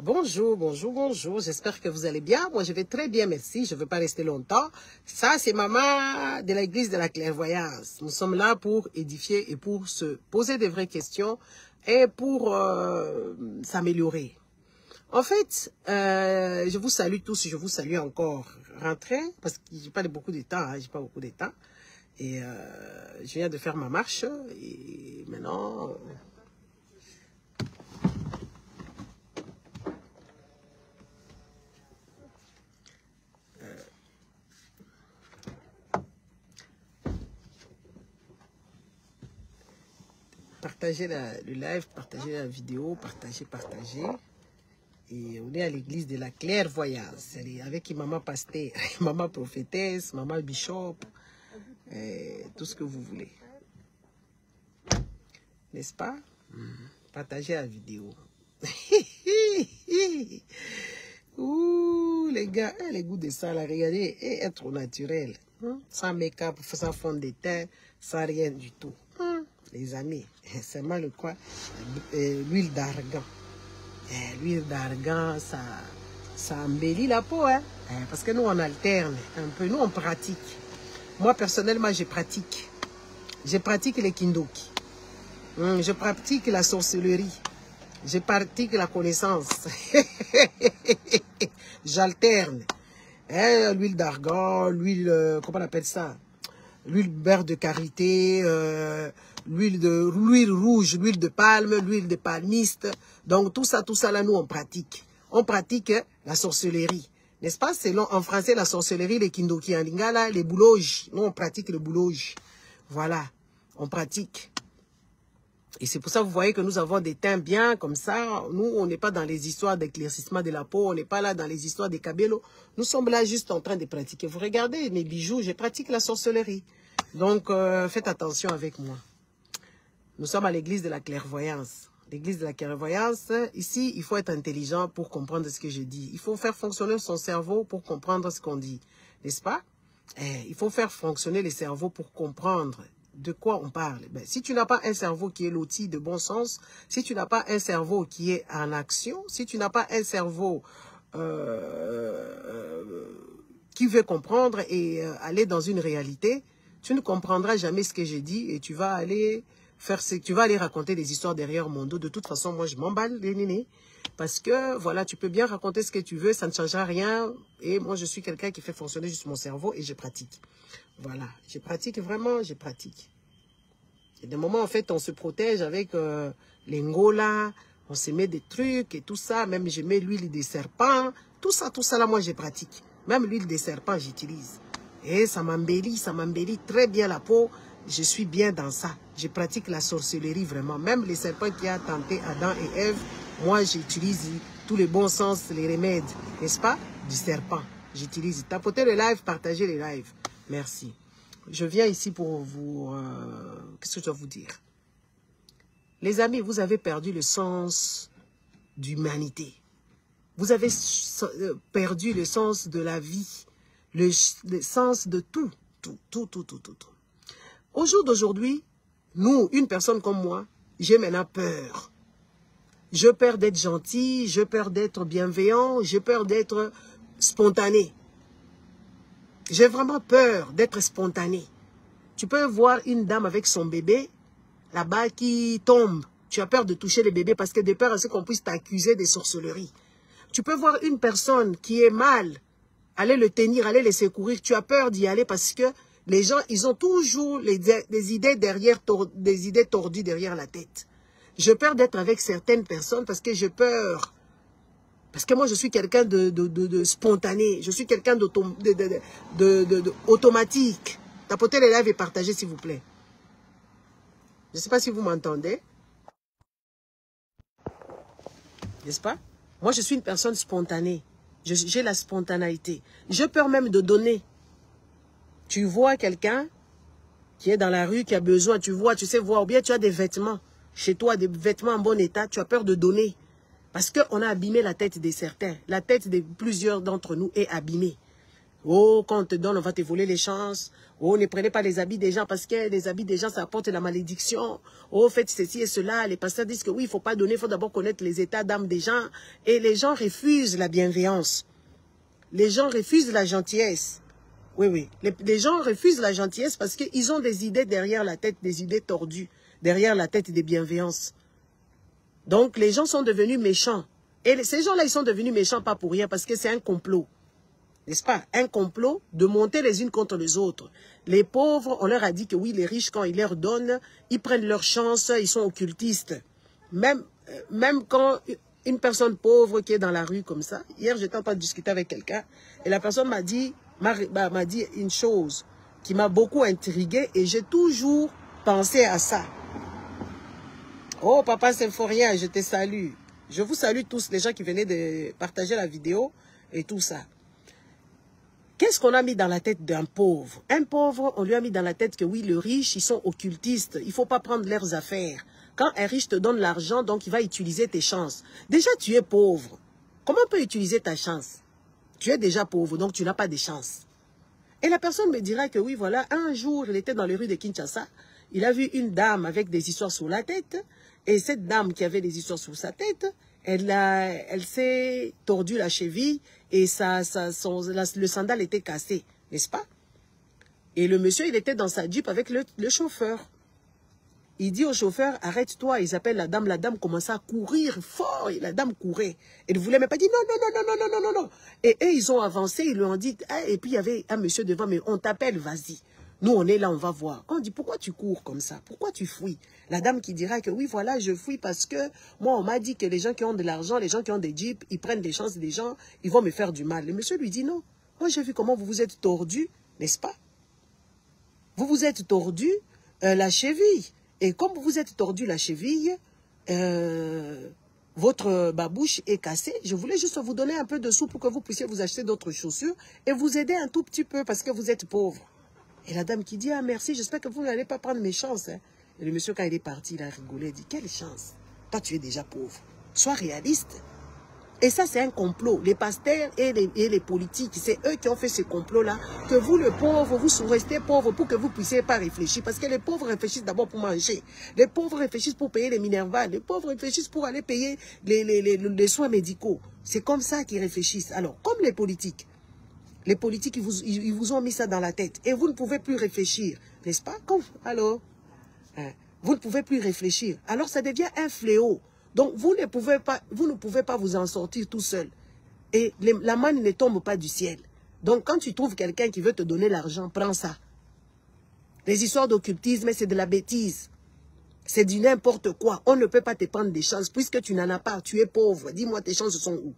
Bonjour, bonjour, bonjour. J'espère que vous allez bien. Moi, je vais très bien, merci. Je ne veux pas rester longtemps. Ça, c'est maman de l'église de la clairvoyance. Nous sommes là pour édifier et pour se poser des vraies questions et pour s'améliorer. En fait, je vous salue tous. Je vous salue encore. Rentrez, parce que j'ai pas beaucoup de temps. J'ai pas beaucoup de temps. Et je viens de faire ma marche. Et maintenant... partagez le live, partagez la vidéo, partagez. Et on est à l'église de la clairvoyance. Avec maman pasteur, maman prophétesse, maman bishop, tout ce que vous voulez. N'est-ce pas? Partagez la vidéo. Ouh, les gars, les goûts de ça, là, regardez, être au naturel. Sans make-up, sans fond de teint, sans rien du tout. Les amis, c'est mal quoi? L'huile d'argan. L'huile d'argan, ça embellit la peau, hein? Parce que nous, on alterne un peu. Nous, on pratique. Moi, personnellement, je pratique. Je pratique les kindoki. Je pratique la sorcellerie. Je pratique la connaissance. J'alterne. L'huile d'argan, l'huile, comment on appelle ça? L'huile beurre de karité, l'huile rouge, l'huile de palme, l'huile de palmiste. Donc tout ça là, nous on pratique. On pratique la sorcellerie. N'est-ce pas? C'est en français la sorcellerie, les kindoki, en lingala, les bouloges. Nous on pratique le boulage. Voilà, on pratique. Et c'est pour ça que vous voyez que nous avons des teints bien comme ça. Nous, on n'est pas dans les histoires d'éclaircissement de la peau. On n'est pas là dans les histoires des cabellos. Nous sommes là juste en train de pratiquer. Vous regardez mes bijoux, je pratique la sorcellerie. Donc, faites attention avec moi. Nous sommes à l'église de la clairvoyance. L'église de la clairvoyance, ici, il faut être intelligent pour comprendre ce que je dis. Il faut faire fonctionner son cerveau pour comprendre ce qu'on dit. N'est-ce pas? Il faut faire fonctionner le cerveau pour comprendre de quoi on parle. Ben, si tu n'as pas un cerveau qui est loti de bon sens, si tu n'as pas un cerveau qui est en action, si tu n'as pas un cerveau qui veut comprendre et aller dans une réalité, tu ne comprendras jamais ce que j'ai dit et tu vas aller raconter des histoires derrière mon dos. De toute façon, moi, je m'emballe les nénés. Parce que, voilà, tu peux bien raconter ce que tu veux, ça ne changera rien. Et moi, je suis quelqu'un qui fait fonctionner juste mon cerveau et je pratique. Voilà, je pratique vraiment, je pratique. Il y a des moments, en fait, on se protège avec les ngolas, on se met des trucs et tout ça. Même, je mets l'huile des serpents. Tout ça, là, moi, je pratique. Même l'huile des serpents, j'utilise. Et ça m'embellit très bien la peau. Je suis bien dans ça. Je pratique la sorcellerie vraiment. Même les serpents qui ont tenté Adam et Ève, moi, j'utilise tous les bons sens, les remèdes, n'est-ce pas? Du serpent. J'utilise. Tapotez le live, partagez les lives. Merci. Je viens ici pour vous... qu'est-ce que je dois vous dire? Les amis, vous avez perdu le sens d'humanité. Vous avez perdu le sens de la vie. Le sens de tout. Tout. Au jour d'aujourd'hui, nous, une personne comme moi, j'ai maintenant peur. J'ai peur d'être gentil, j'ai peur d'être bienveillant, j'ai peur d'être spontané. J'ai vraiment peur d'être spontané. Tu peux voir une dame avec son bébé, là-bas, qui tombe. Tu as peur de toucher le bébé parce que de peur à ce qu'on puisse t'accuser de sorcellerie. Tu peux voir une personne qui est mal, aller le tenir, aller le secourir. Tu as peur d'y aller parce que les gens, ils ont toujours des idées des idées tordues derrière la tête. J'ai peur d'être avec certaines personnes parce que j'ai peur. Parce que moi, je suis quelqu'un de spontané. Je suis quelqu'un d'automatique. Tapotez les lives et partagez, s'il vous plaît. Je ne sais pas si vous m'entendez. N'est-ce pas? Moi, je suis une personne spontanée. J'ai la spontanéité. J'ai peur même de donner. Tu vois quelqu'un qui est dans la rue, qui a besoin, tu sais voir, ou bien tu as des vêtements chez toi, des vêtements en bon état, tu as peur de donner. Parce qu'on a abîmé la tête de certains. La tête de plusieurs d'entre nous est abîmée. Oh, quand on te donne, on va te voler les chances. Oh, ne prenez pas les habits des gens parce que les habits des gens, ça apporte la malédiction. Oh, faites ceci et cela. Les pasteurs disent que oui, il ne faut pas donner, il faut d'abord connaître les états d'âme des gens. Et les gens refusent la bienveillance. Les gens refusent la gentillesse. Oui, oui. Les gens refusent la gentillesse parce qu'ils ont des idées derrière la tête, des idées tordues, derrière la tête des bienveillances. Donc, les gens sont devenus méchants. Et ces gens-là, ils sont devenus méchants pas pour rien, parce que c'est un complot. N'est-ce pas? Un complot de monter les unes contre les autres. Les pauvres, on leur a dit que oui, les riches, quand ils leur donnent, ils prennent leur chance, ils sont occultistes. Même quand une personne pauvre qui est dans la rue comme ça, hier, j'étais en train de discuter avec quelqu'un, et la personne m'a dit une chose qui m'a beaucoup intriguée, et j'ai toujours pensé à ça. Oh, papa Symphorien, je te salue. Je vous salue tous, les gens qui venaient de partager la vidéo et tout ça. Qu'est-ce qu'on a mis dans la tête d'un pauvre? Un pauvre, on lui a mis dans la tête que oui, le riche, ils sont occultistes. Il ne faut pas prendre leurs affaires. Quand un riche te donne l'argent, donc il va utiliser tes chances. Déjà, tu es pauvre. Comment on peut utiliser ta chance? Tu es déjà pauvre, donc tu n'as pas de chance. Et la personne me dira que oui, voilà, un jour, il était dans les rues de Kinshasa. Il a vu une dame avec des histoires sur la tête. Et cette dame qui avait des histoires sur sa tête, elle s'est tordue la cheville et le sandal était cassé, n'est-ce pas? Et le monsieur, il était dans sa Jeep avec le chauffeur. Il dit au chauffeur, arrête-toi. Ils appellent la dame commençait à courir fort. Et la dame courait. Elle ne voulait même pas dire non. Et eux, ils ont avancé, ils lui ont dit, ah, et puis il y avait un monsieur devant, mais on t'appelle, vas-y. Nous, on est là, on va voir. Quand on dit, pourquoi tu cours comme ça? Pourquoi tu fuis? La dame qui dira que oui, voilà, je fuis parce que moi, on m'a dit que les gens qui ont de l'argent, les gens qui ont des jeeps, ils prennent des chances des gens, ils vont me faire du mal. Le monsieur lui dit, non. Moi, j'ai vu comment vous vous êtes tordu, n'est-ce pas? Vous vous êtes tordu la cheville. Et comme vous vous êtes tordu la cheville, votre babouche est cassée. Je voulais juste vous donner un peu de sous pour que vous puissiez vous acheter d'autres chaussures et vous aider un tout petit peu parce que vous êtes pauvre. Et la dame qui dit, ah merci, j'espère que vous n'allez pas prendre mes chances. Hein. Et le monsieur, quand il est parti, il a rigolé, il dit, quelle chance? Toi, tu es déjà pauvre. Sois réaliste. Et ça, c'est un complot. Les pasteurs et les politiques, c'est eux qui ont fait ce complot-là. Que vous, le pauvre, vous restez pauvre pour que vous ne puissiez pas réfléchir. Parce que les pauvres réfléchissent d'abord pour manger. Les pauvres réfléchissent pour payer les Minerval. Les pauvres réfléchissent pour aller payer les soins médicaux. C'est comme ça qu'ils réfléchissent. Alors, comme les politiques, ils vous ont mis ça dans la tête. Et vous ne pouvez plus réfléchir. N'est-ce pas? Alors, vous ne pouvez plus réfléchir. Alors, ça devient un fléau. Donc, vous ne pouvez pas vous en sortir tout seul. Et la manne ne tombe pas du ciel. Donc, quand tu trouves quelqu'un qui veut te donner l'argent, prends ça. Les histoires d'occultisme, c'est de la bêtise. C'est du n'importe quoi. On ne peut pas te prendre des chances puisque tu n'en as pas. Tu es pauvre. Dis-moi, tes chances sont où?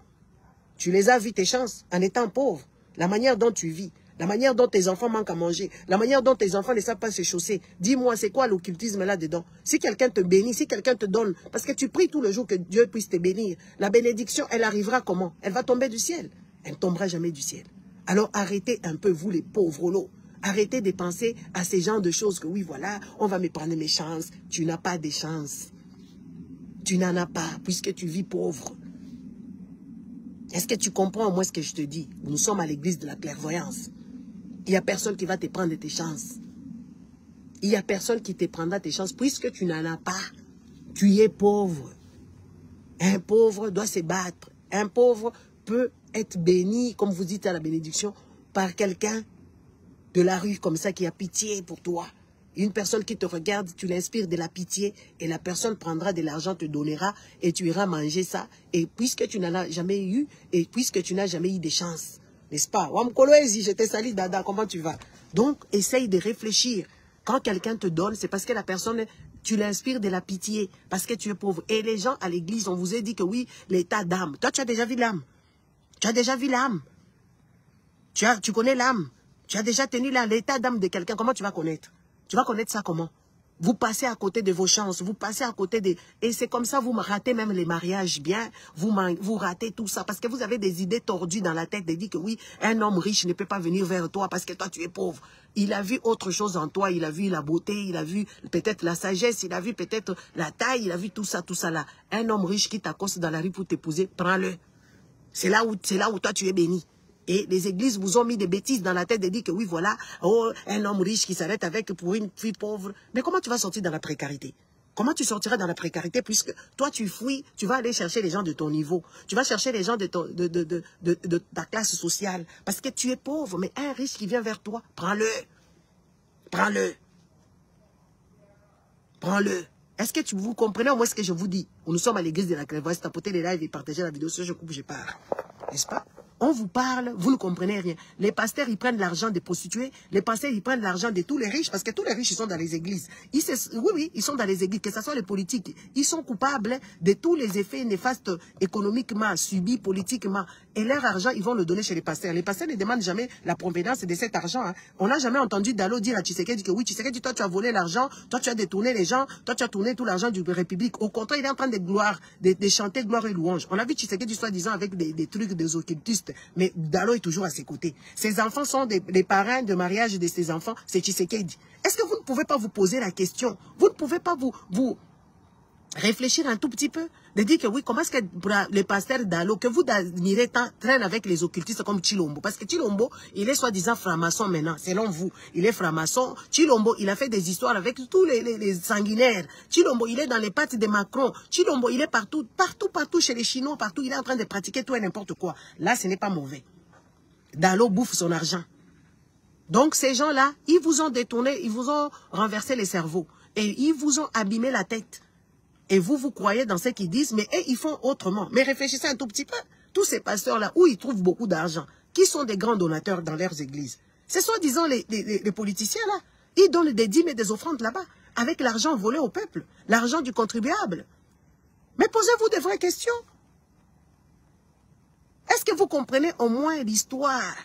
Tu les as vues, tes chances, en étant pauvre. La manière dont tu vis, la manière dont tes enfants manquent à manger, la manière dont tes enfants ne savent pas se chausser. Dis-moi, c'est quoi l'occultisme là-dedans? Si quelqu'un te bénit, si quelqu'un te donne, parce que tu pries tout le jour que Dieu puisse te bénir, la bénédiction, elle arrivera comment? Elle va tomber du ciel. Elle ne tombera jamais du ciel. Alors arrêtez un peu, vous les pauvres lots. Arrêtez de penser à ces genres de choses que oui, voilà, on va me prendre mes chances. Tu n'as pas de chances. Tu n'en as pas, puisque tu vis pauvre. Est-ce que tu comprends moi ce que je te dis? Nous sommes à l'église de la clairvoyance. Il n'y a personne qui va te prendre tes chances. Il n'y a personne qui te prendra tes chances puisque tu n'en as pas. Tu es pauvre. Un pauvre doit se battre. Un pauvre peut être béni, comme vous dites à la bénédiction, par quelqu'un de la rue comme ça qui a pitié pour toi. Une personne qui te regarde, tu l'inspires de la pitié et la personne prendra de l'argent, te donnera et tu iras manger ça. Et puisque tu n'en as jamais eu et puisque tu n'as jamais eu de chance, n'est-ce pas? Wamkoloezi, je te salue Dada, comment tu vas? Donc, essaye de réfléchir. Quand quelqu'un te donne, c'est parce que la personne, tu l'inspires de la pitié, parce que tu es pauvre. Et les gens à l'église, on vous a dit que oui, l'état d'âme. Toi, tu as déjà vu l'âme. Tu as déjà vu l'âme. Tu connais l'âme. Tu as déjà tenu l'état d'âme de quelqu'un. Comment tu vas connaître? Tu vas connaître ça comment? Vous passez à côté de vos chances, vous passez à côté de... Et c'est comme ça, vous ratez même les mariages bien, vous ratez tout ça, parce que vous avez des idées tordues dans la tête, de dire que oui, un homme riche ne peut pas venir vers toi parce que toi, tu es pauvre. Il a vu autre chose en toi, il a vu la beauté, il a vu peut-être la sagesse, il a vu peut-être la taille, il a vu tout ça là. Un homme riche qui t'accoste dans la rue pour t'épouser, prends-le. C'est là où toi, tu es béni. Et les églises vous ont mis des bêtises dans la tête de dire que oui, voilà, oh, un homme riche qui s'arrête avec pour une fille pauvre. Mais comment tu vas sortir dans la précarité? Comment tu sortiras dans la précarité puisque toi tu fouilles, tu vas aller chercher les gens de ton niveau. Tu vas chercher les gens de ta classe sociale. Parce que tu es pauvre, mais un riche qui vient vers toi, prends-le. Prends-le. Prends-le. Est-ce que vous comprenez au moins ce que je vous dis? Nous sommes à l'église de la Clairvoyance, tapotez les lives et partagez la vidéo. Si je coupe, je pars. N'est-ce pas? On vous parle, vous ne comprenez rien. Les pasteurs, ils prennent l'argent des prostituées. Les pasteurs, ils prennent l'argent de tous les riches. Parce que tous les riches, ils sont dans les églises. Oui, ils sont dans les églises. Que ce soit les politiques. Ils sont coupables de tous les effets néfastes économiquement, subis politiquement. Et leur argent, ils vont le donner chez les pasteurs. Les pasteurs ne demandent jamais la provenance de cet argent. Hein. On n'a jamais entendu Dalo dire à Tshisekedi que oui, Tshisekedi, toi, tu as volé l'argent. Toi, tu as détourné les gens. Toi, tu as tourné tout l'argent du République. Au contraire, il est en train de chanter gloire et louange. On a vu Tshisekedi, soi-disant, avec des trucs des occultistes. Mais Dalo est toujours à ses côtés. Ses enfants sont des parrains de mariage de ses enfants. C'est Tshisekedi. Est-ce que vous ne pouvez pas vous poser la question? Vous ne pouvez pas vous réfléchir un tout petit peu? De dire que oui, comment est-ce que les pasteurs Dalo, que vous admirez tant, traînent avec les occultistes comme Chilombo? Parce que Chilombo, il est soi-disant franc-maçon maintenant, selon vous. Il est franc-maçon. Chilombo, il a fait des histoires avec tous les sanguinaires. Chilombo, il est dans les pattes de Macron. Chilombo, il est partout chez les Chinois, partout. Il est en train de pratiquer tout et n'importe quoi. Là, ce n'est pas mauvais. Dalo bouffe son argent. Donc, ces gens-là, ils vous ont détourné, ils vous ont renversé les cerveaux. Et ils vous ont abîmé la tête. Et vous croyez dans ce qu'ils disent, mais eux, ils font autrement. Mais réfléchissez un tout petit peu. Tous ces pasteurs-là, où ils trouvent beaucoup d'argent, qui sont des grands donateurs dans leurs églises. C'est soi-disant les politiciens-là. Ils donnent des dîmes et des offrandes là-bas, avec l'argent volé au peuple, l'argent du contribuable. Mais posez-vous des vraies questions. Est-ce que vous comprenez au moins l'histoire?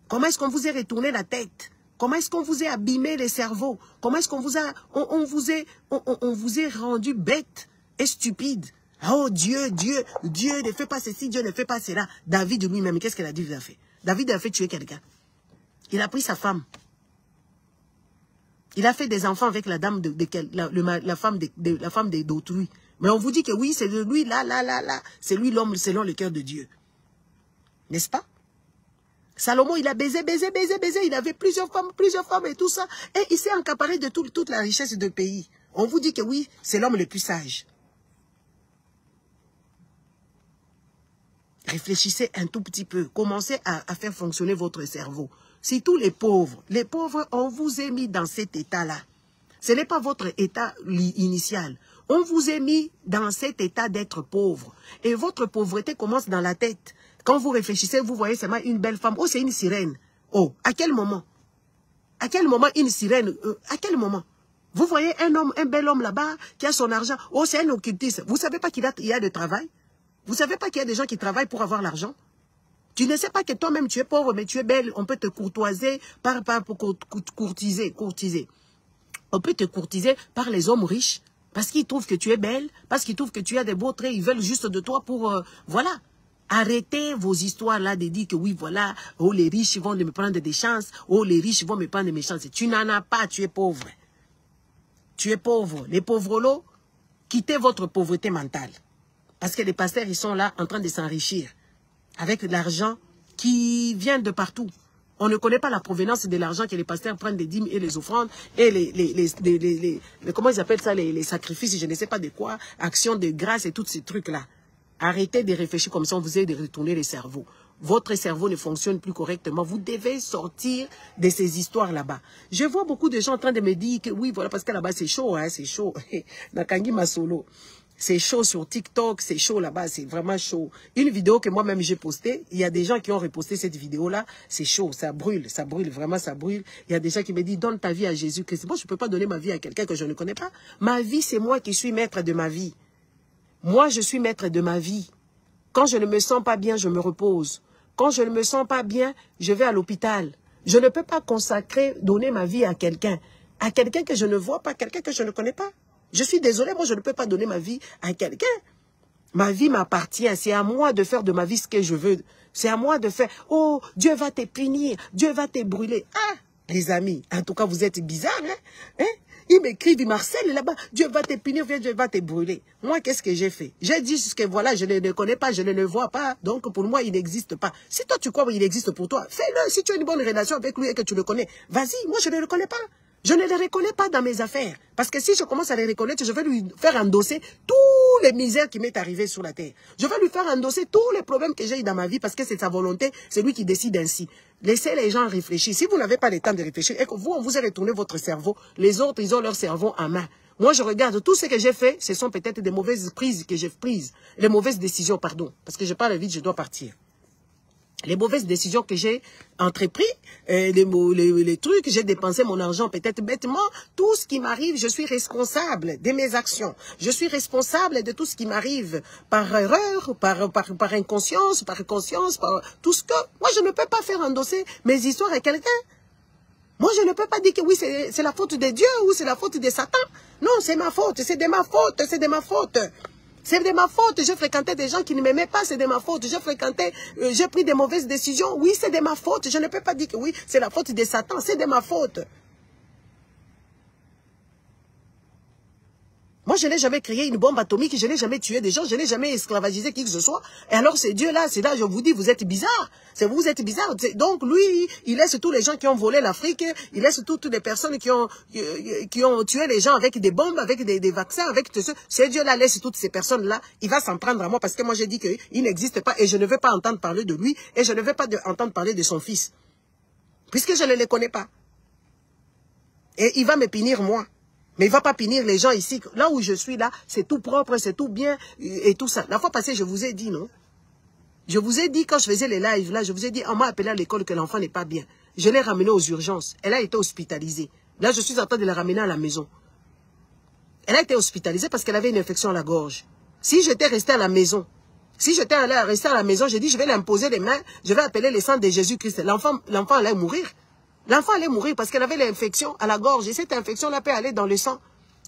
Comment est-ce qu'on vous a retourné la tête? Comment est-ce qu'on vous a abîmé les cerveaux? Comment est-ce qu'on vous a, on vous a rendu bête et stupide? Oh Dieu, Dieu ne fait pas ceci, Dieu ne fait pas cela. David lui-même, qu'est-ce que David a fait? David a fait tuer quelqu'un. Il a pris sa femme. Il a fait des enfants avec la dame la femme d'autrui. Mais on vous dit que oui, c'est de lui, là. C'est lui l'homme selon le cœur de Dieu. N'est-ce pas? Salomon, il a baisé. Il avait plusieurs femmes et tout ça. Et il s'est accaparé de toute la richesse du pays. On vous dit que oui, c'est l'homme le plus sage. Réfléchissez un tout petit peu. Commencez à faire fonctionner votre cerveau. Si tous les pauvres, on vous a mis dans cet état-là. Ce n'est pas votre état initial. On vous a mis dans cet état d'être pauvre. Et votre pauvreté commence dans la tête. Quand vous réfléchissez, vous voyez seulement une belle femme. Oh, c'est une sirène. Oh, à quel moment? À quel moment une sirène? À quel moment? Vous voyez un bel homme là-bas qui a son argent. Oh, c'est un occultiste. Vous ne savez pas qu'il y a de travail? Vous ne savez pas qu'il y a des gens qui travaillent pour avoir l'argent? Tu ne sais pas que toi-même tu es pauvre, mais tu es belle. On peut te courtoiser pour courtiser. On peut te courtiser par les hommes riches. Parce qu'ils trouvent que tu es belle. Parce qu'ils trouvent que tu as des beaux traits. Ils veulent juste de toi pour... voilà. Arrêtez vos histoires-là de dire que oui, voilà, oh, les riches vont me prendre des chances, oh, les riches vont me prendre des chances. Tu n'en as pas, tu es pauvre. Tu es pauvre. Les pauvres lots, quittez votre pauvreté mentale. Parce que les pasteurs, ils sont là en train de s'enrichir avec de l'argent qui vient de partout. On ne connaît pas la provenance de l'argent que les pasteurs prennent des dîmes et les offrandes et comment ils appellent ça, les sacrifices, je ne sais pas de quoi, actions de grâce et tous ces trucs-là. Arrêtez de réfléchir comme ça, on vous aide de retourner le cerveau. Votre cerveau ne fonctionne plus correctement. Vous devez sortir de ces histoires là-bas. Je vois beaucoup de gens en train de me dire que oui, voilà, parce que là-bas c'est chaud, hein, c'est chaud. Nakangi Masolo. C'est chaud sur TikTok, c'est chaud là-bas, c'est vraiment chaud. Une vidéo que moi-même j'ai postée, il y a des gens qui ont reposté cette vidéo-là, c'est chaud, ça brûle, vraiment ça brûle. Il y a des gens qui me disent, donne ta vie à Jésus-Christ. Moi, je ne peux pas donner ma vie à quelqu'un que je ne connais pas. Ma vie, c'est moi qui suis maître de ma vie. Moi, je suis maître de ma vie. Quand je ne me sens pas bien, je me repose. Quand je ne me sens pas bien, je vais à l'hôpital. Je ne peux pas consacrer, donner ma vie à quelqu'un que je ne vois pas, quelqu'un que je ne connais pas. Je suis désolé, moi je ne peux pas donner ma vie à quelqu'un. Ma vie m'appartient, c'est à moi de faire de ma vie ce que je veux. C'est à moi de faire, oh, Dieu va te punir, Dieu va te brûler. Ah, les amis, en tout cas vous êtes bizarres, hein? Ils m'écrivent, ils m'harcèlent là-bas. Dieu va te punir, Dieu va te brûler. Moi, qu'est-ce que j'ai fait? J'ai dit que voilà, je ne le connais pas, je ne le vois pas. Donc, pour moi, il n'existe pas. Si toi, tu crois qu'il existe pour toi, fais-le. Si tu as une bonne relation avec lui et que tu le connais, vas-y. Moi, je ne le connais pas. Je ne les reconnais pas dans mes affaires. Parce que si je commence à les reconnaître, je vais lui faire endosser tous les misères qui m'est arrivées sur la terre. Je vais lui faire endosser tous les problèmes que j'ai eu dans ma vie parce que c'est sa volonté, c'est lui qui décide ainsi. Laissez les gens réfléchir. Si vous n'avez pas le temps de réfléchir et que vous, on vous a retourné votre cerveau, les autres, ils ont leur cerveau en main. Moi, je regarde tout ce que j'ai fait, ce sont peut-être des mauvaises prises que j'ai prises. Les mauvaises décisions, pardon. Parce que je parle vite, je dois partir. Les mauvaises décisions que j'ai entreprises, les trucs, j'ai dépensé mon argent peut-être bêtement, tout ce qui m'arrive, je suis responsable de mes actions. Je suis responsable de tout ce qui m'arrive par erreur, par inconscience, par conscience, par tout ce que... Moi, je ne peux pas faire endosser mes histoires à quelqu'un. Moi, je ne peux pas dire que oui, c'est la faute de Dieu ou c'est la faute de Satan. Non, c'est ma faute, c'est de ma faute, c'est de ma faute. C'est de ma faute, j'ai fréquenté des gens qui ne m'aimaient pas, c'est de ma faute. J'ai pris des mauvaises décisions, oui, c'est de ma faute. Je ne peux pas dire que oui, c'est la faute de Satan, c'est de ma faute. Moi, je n'ai jamais créé une bombe atomique, je n'ai jamais tué des gens, je n'ai jamais esclavagisé qui que ce soit. Et alors, c'est Dieu-là, c'est là, je vous dis, vous êtes bizarre. Vous êtes bizarre. Donc, lui, il laisse tous les gens qui ont volé l'Afrique, il laisse toutes les personnes qui ont tué les gens avec des bombes, avec des vaccins, avec tout ça. C'est Dieu-là, laisse toutes ces personnes-là. Il va s'en prendre à moi parce que moi, j'ai dit qu'il n'existe pas et je ne veux pas entendre parler de lui et je ne veux pas entendre parler de son fils. Puisque je ne les connais pas. Et il va me punir, moi. Mais il ne va pas punir les gens ici. Là où je suis, là, c'est tout propre, c'est tout bien et tout ça. La fois passée, je vous ai dit, non? Je vous ai dit, quand je faisais les lives, là, je vous ai dit, on m'a appelé à l'école que l'enfant n'est pas bien. Je l'ai ramenée aux urgences. Elle a été hospitalisée. Là, je suis en train de la ramener à la maison. Elle a été hospitalisée parce qu'elle avait une infection à la gorge. Si j'étais resté à la maison, si j'étais resté à la maison, j'ai dit, je vais l'imposer les mains, je vais appeler le sang de Jésus-Christ. L'enfant allait mourir. L'enfant allait mourir parce qu'elle avait l'infection à la gorge. Et cette infection-là peut aller dans le sang.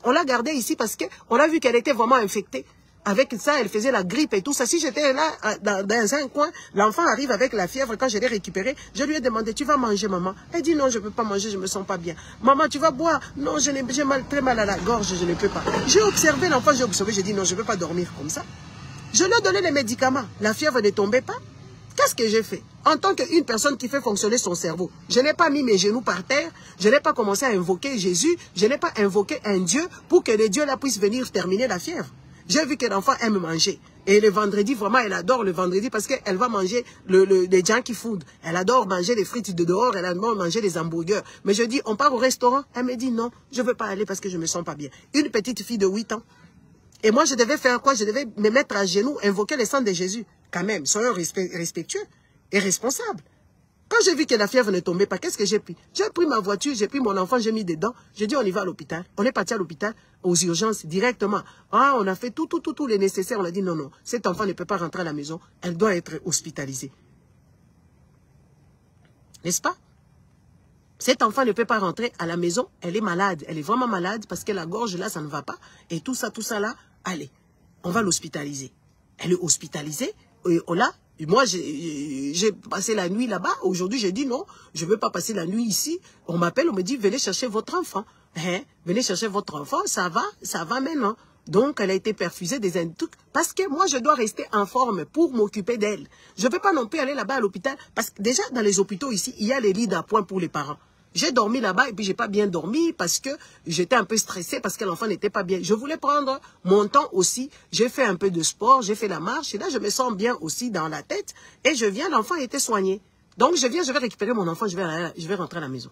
On l'a gardée ici parce qu'on a vu qu'elle était vraiment infectée. Avec ça, elle faisait la grippe et tout ça. Si j'étais là, dans un coin, l'enfant arrive avec la fièvre. Quand je l'ai récupéré, je lui ai demandé, tu vas manger, maman? Elle dit, non, je ne peux pas manger, je ne me sens pas bien. Maman, tu vas boire? Non, j'ai très mal à la gorge, je ne peux pas. J'ai observé l'enfant, j'ai dit, non, je ne peux pas dormir comme ça. Je lui ai donné les médicaments. La fièvre ne tombait pas. Qu'est-ce que j'ai fait? En tant qu'une personne qui fait fonctionner son cerveau, je n'ai pas mis mes genoux par terre, je n'ai pas commencé à invoquer Jésus, je n'ai pas invoqué un Dieu pour que le Dieu là puisse venir terminer la fièvre. J'ai vu que l'enfant aime manger. Et le vendredi, vraiment, elle adore le vendredi parce qu'elle va manger les junkie food. Elle adore manger les frites de dehors, elle adore manger les hamburgers. Mais je dis, on part au restaurant? Elle me dit, non, je ne veux pas aller parce que je ne me sens pas bien. Une petite fille de 8 ans. Et moi, je devais faire quoi? Je devais me mettre à genoux, invoquer le sang de Jésus. Quand même, soyons respectueux et responsables. Quand j'ai vu que la fièvre ne tombait pas, qu'est-ce que j'ai pris? J'ai pris ma voiture, j'ai pris mon enfant, j'ai mis dedans. J'ai dit, on y va à l'hôpital. On est parti à l'hôpital, aux urgences, directement. Ah, on a fait tout le nécessaire. On a dit, non, non, cet enfant ne peut pas rentrer à la maison. Elle doit être hospitalisée. N'est-ce pas? Cet enfant ne peut pas rentrer à la maison. Elle est malade. Elle est vraiment malade parce que la gorge, là, ça ne va pas. Et tout ça, là, allez, on va l'hospitaliser. Elle est hospitalisée. Et là, moi, j'ai passé la nuit là-bas. Aujourd'hui, j'ai dit non, je ne veux pas passer la nuit ici. On m'appelle, on me dit, venez chercher votre enfant. Hein? Venez chercher votre enfant, ça va maintenant. Donc, elle a été perfusée des trucs. Parce que moi, je dois rester en forme pour m'occuper d'elle. Je ne veux pas non plus aller là-bas à l'hôpital. Parce que déjà, dans les hôpitaux ici, il y a les lits d'appoint pour les parents. J'ai dormi là-bas et puis j'ai pas bien dormi parce que j'étais un peu stressée parce que l'enfant n'était pas bien. Je voulais prendre mon temps aussi. J'ai fait un peu de sport, j'ai fait la marche et là je me sens bien aussi dans la tête. Et je viens, l'enfant était soigné. Donc je viens, je vais récupérer mon enfant, je vais rentrer à la maison.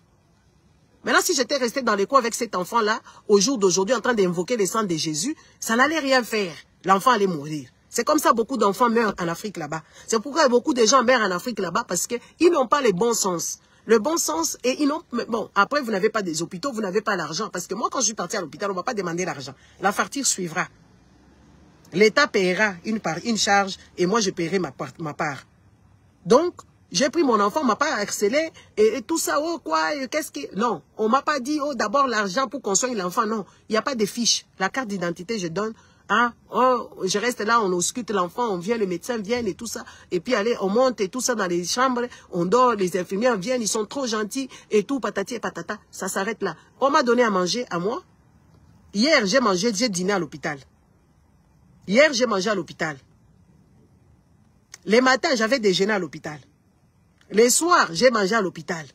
Maintenant si j'étais restée dans les coins avec cet enfant-là, au jour d'aujourd'hui en train d'invoquer le sang de Jésus, ça n'allait rien faire. L'enfant allait mourir. C'est comme ça beaucoup d'enfants meurent en Afrique là-bas. C'est pourquoi beaucoup de gens meurent en Afrique là-bas parce qu'ils n'ont pas le bon sens. Le bon sens, et ils n'ont... Bon, après, vous n'avez pas des hôpitaux, vous n'avez pas l'argent. Parce que moi, quand je suis parti à l'hôpital, on ne va pas demander l'argent. La facture suivra. L'État paiera une charge et moi, je paierai ma part. Donc, j'ai pris mon enfant, on ne m'a pas harcelé et tout ça, oh quoi, qu'est-ce qui... Non, on ne m'a pas dit, oh d'abord l'argent pour qu'on soigne l'enfant. Non, il n'y a pas de fiche. La carte d'identité, je donne... Hein? Oh, je reste là, on ausculte l'enfant, on vient, les médecins viennent et tout ça. Et puis, allez, on monte et tout ça dans les chambres, on dort, les infirmières viennent, ils sont trop gentils et tout, patati et patata. Ça s'arrête là. On m'a donné à manger à moi, Hier, j'ai dîné à l'hôpital. Hier, j'ai mangé à l'hôpital. Les matins, j'avais déjeuné à l'hôpital. Les soirs, j'ai mangé à l'hôpital.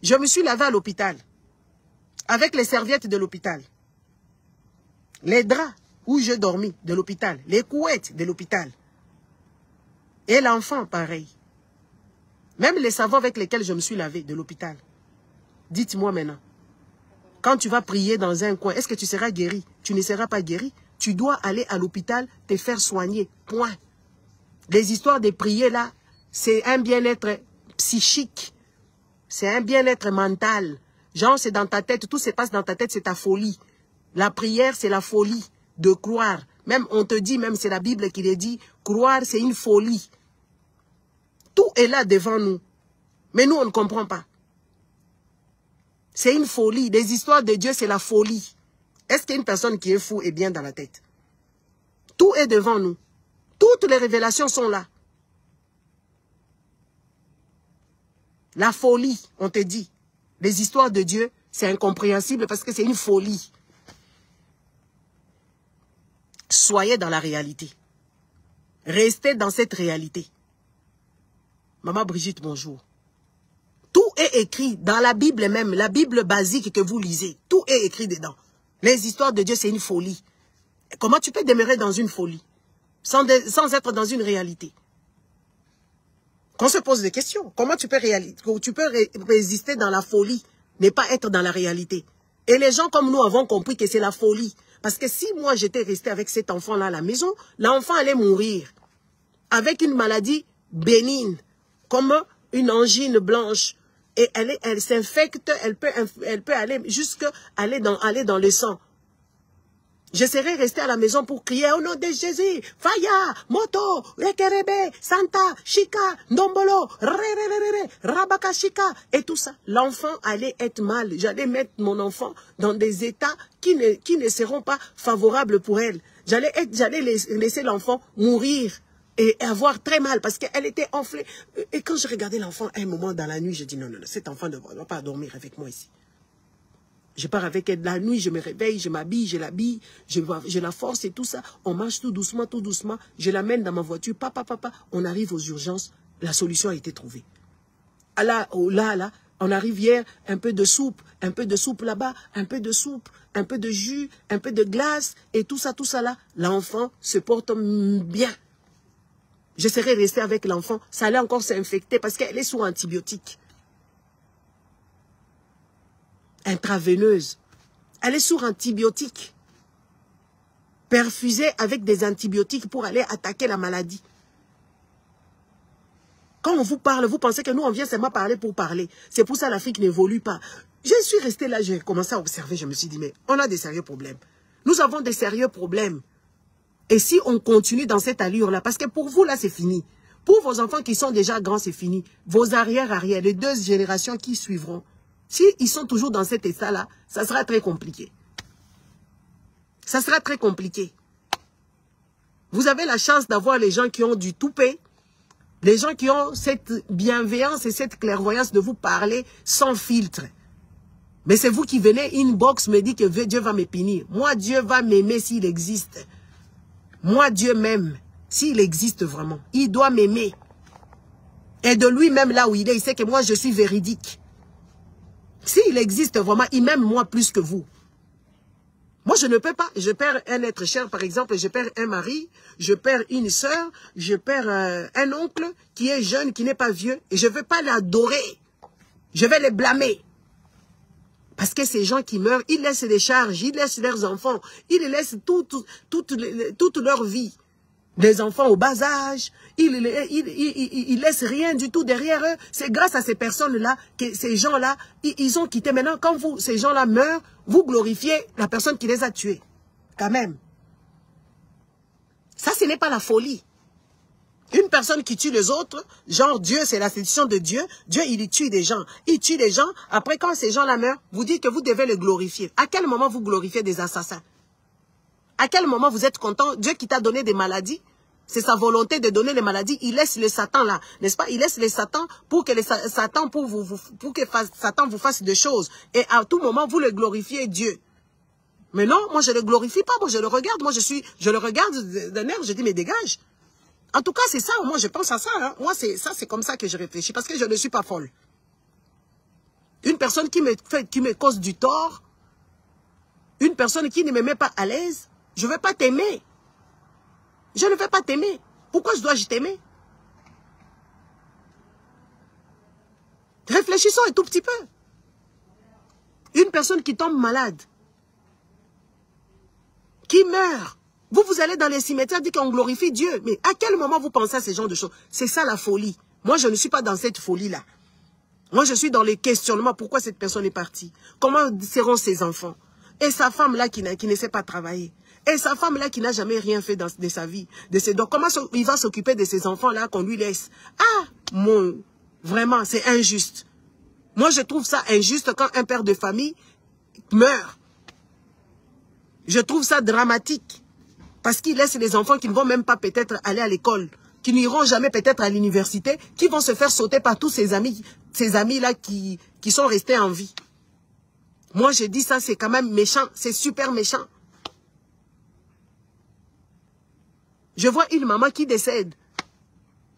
Je me suis lavé à l'hôpital. Avec les serviettes de l'hôpital. Les draps où je dormis de l'hôpital. Les couettes de l'hôpital. Et l'enfant, pareil. Même les savons avec lesquels je me suis lavé de l'hôpital. Dites-moi maintenant. Quand tu vas prier dans un coin, est-ce que tu seras guéri? Tu ne seras pas guéri. Tu dois aller à l'hôpital, te faire soigner. Point. Les histoires de prier là, c'est un bien-être psychique. C'est un bien-être mental. Genre, c'est dans ta tête, tout se passe dans ta tête, c'est ta folie. La prière, c'est la folie de croire. Même, on te dit, même c'est la Bible qui le dit, croire, c'est une folie. Tout est là devant nous. Mais nous, on ne comprend pas. C'est une folie. Les histoires de Dieu, c'est la folie. Est-ce qu'une personne qui est fou est bien dans la tête? Tout est devant nous. Toutes les révélations sont là. La folie, on te dit. Les histoires de Dieu, c'est incompréhensible parce que c'est une folie. Soyez dans la réalité. Restez dans cette réalité. Maman Brigitte, bonjour. Tout est écrit dans la Bible même, la Bible basique que vous lisez. Tout est écrit dedans. Les histoires de Dieu, c'est une folie. Comment tu peux demeurer dans une folie sans être dans une réalité? Qu'on se pose des questions. Comment tu peux résister dans la folie, ne pas être dans la réalité? Et les gens comme nous avons compris que c'est la folie. Parce que si moi j'étais resté avec cet enfant-là à la maison, l'enfant allait mourir. Avec une maladie bénigne, comme une angine blanche. Et elle s'infecte, elle peut aller jusqu'à aller dans le sang. Je serais resté à la maison pour crier au nom de Jésus, Faya, Moto, Rekerebe, Santa, Shika, Ndombolo, Rabaka Shika, et tout ça. L'enfant allait être mal. J'allais mettre mon enfant dans des états qui ne seront pas favorables pour elle. J'allais laisser l'enfant mourir et avoir très mal parce qu'elle était enflée. Et quand je regardais l'enfant à un moment dans la nuit, je dis non, cet enfant ne va pas dormir avec moi ici. Je pars avec elle la nuit, je me réveille, je m'habille, je l'habille, je la force et tout ça. On marche tout doucement, je l'amène dans ma voiture. Papa, on arrive aux urgences, la solution a été trouvée. Là, on arrive hier, un peu de soupe là-bas, un peu de soupe, un peu de jus, un peu de glace et tout ça là. L'enfant se porte bien. Je serais resté avec l'enfant, ça allait encore s'infecter parce qu'elle est sous antibiotiques. Intraveineuse. Elle est sous antibiotiques. Perfusée avec des antibiotiques pour aller attaquer la maladie. Quand on vous parle, vous pensez que nous, on vient seulement parler pour parler. C'est pour ça que l'Afrique n'évolue pas. Je suis resté là, j'ai commencé à observer, je me suis dit, mais on a des sérieux problèmes. Nous avons des sérieux problèmes. Et si on continue dans cette allure-là, parce que pour vous, là, c'est fini. Pour vos enfants qui sont déjà grands, c'est fini. Vos arrières, les 2 générations qui suivront, s'ils sont toujours dans cet état-là, ça sera très compliqué. Ça sera très compliqué. Vous avez la chance d'avoir les gens qui ont du toupet, les gens qui ont cette bienveillance et cette clairvoyance de vous parler sans filtre. Mais c'est vous qui venez, inbox me dit que Dieu va me punir. Moi, Dieu va m'aimer s'il existe. Moi, Dieu m'aime s'il existe vraiment. Il doit m'aimer. Et de lui-même, là où il est, il sait que moi, je suis véridique. S'il existe vraiment, il m'aime moi plus que vous. Moi, je ne peux pas. Je perds un être cher, par exemple, je perds un mari, je perds une soeur, je perds un oncle qui est jeune, qui n'est pas vieux, et je ne veux pas l'adorer. Je vais les blâmer. Parce que ces gens qui meurent, ils laissent des charges, ils laissent leurs enfants, ils laissent toute leur vie. Des enfants au bas âge, ils laissent rien du tout derrière eux. C'est grâce à ces personnes-là que ces gens-là, ils ont quitté. Maintenant, quand ces gens-là meurent, vous glorifiez la personne qui les a tués. Quand même. Ça, ce n'est pas la folie. Une personne qui tue les autres, genre Dieu, c'est l'institution de Dieu. Dieu, il tue des gens. Il tue des gens. Après, quand ces gens-là meurent, vous dites que vous devez les glorifier. À quel moment vous glorifiez des assassins? À quel moment vous êtes content? Dieu qui t'a donné des maladies, C'est sa volonté de donner les maladies. Il laisse les Satan là, n'est-ce pas? Il laisse les Satan pour que Satan vous fasse des choses. Et à tout moment, vous le glorifiez Dieu. Mais non, moi je ne le glorifie pas. Moi je le regarde. Moi je le regarde d'un air. Je dis mais dégage. En tout cas c'est ça. Moi je pense à ça. Hein. Moi c'est comme ça que je réfléchis parce que je ne suis pas folle. Une personne qui me cause du tort, une personne qui ne me met pas à l'aise, je ne vais pas t'aimer. Je ne vais pas t'aimer. Pourquoi je dois t'aimer? Réfléchissons un tout petit peu. Une personne qui tombe malade, qui meurt, vous allez dans les cimetières dire qu'on glorifie Dieu. Mais à quel moment vous pensez à ce genre de choses? C'est ça la folie. Moi, je ne suis pas dans cette folie-là. Moi, je suis dans les questionnements. Pourquoi cette personne est partie? Comment seront ses enfants? Et sa femme-là qui ne sait pas travailler? Et sa femme-là qui n'a jamais rien fait de sa vie? Donc, comment il va s'occuper de ces enfants-là qu'on lui laisse? Ah, vraiment, c'est injuste. Moi, je trouve ça injuste quand un père de famille meurt. Je trouve ça dramatique. Parce qu'il laisse les enfants qui ne vont même pas peut-être aller à l'école, qui n'iront jamais peut-être à l'université, qui vont se faire sauter par tous ces amis-là qui sont restés en vie. Moi, je dis ça, c'est quand même méchant. C'est super méchant. Je vois une maman qui décède,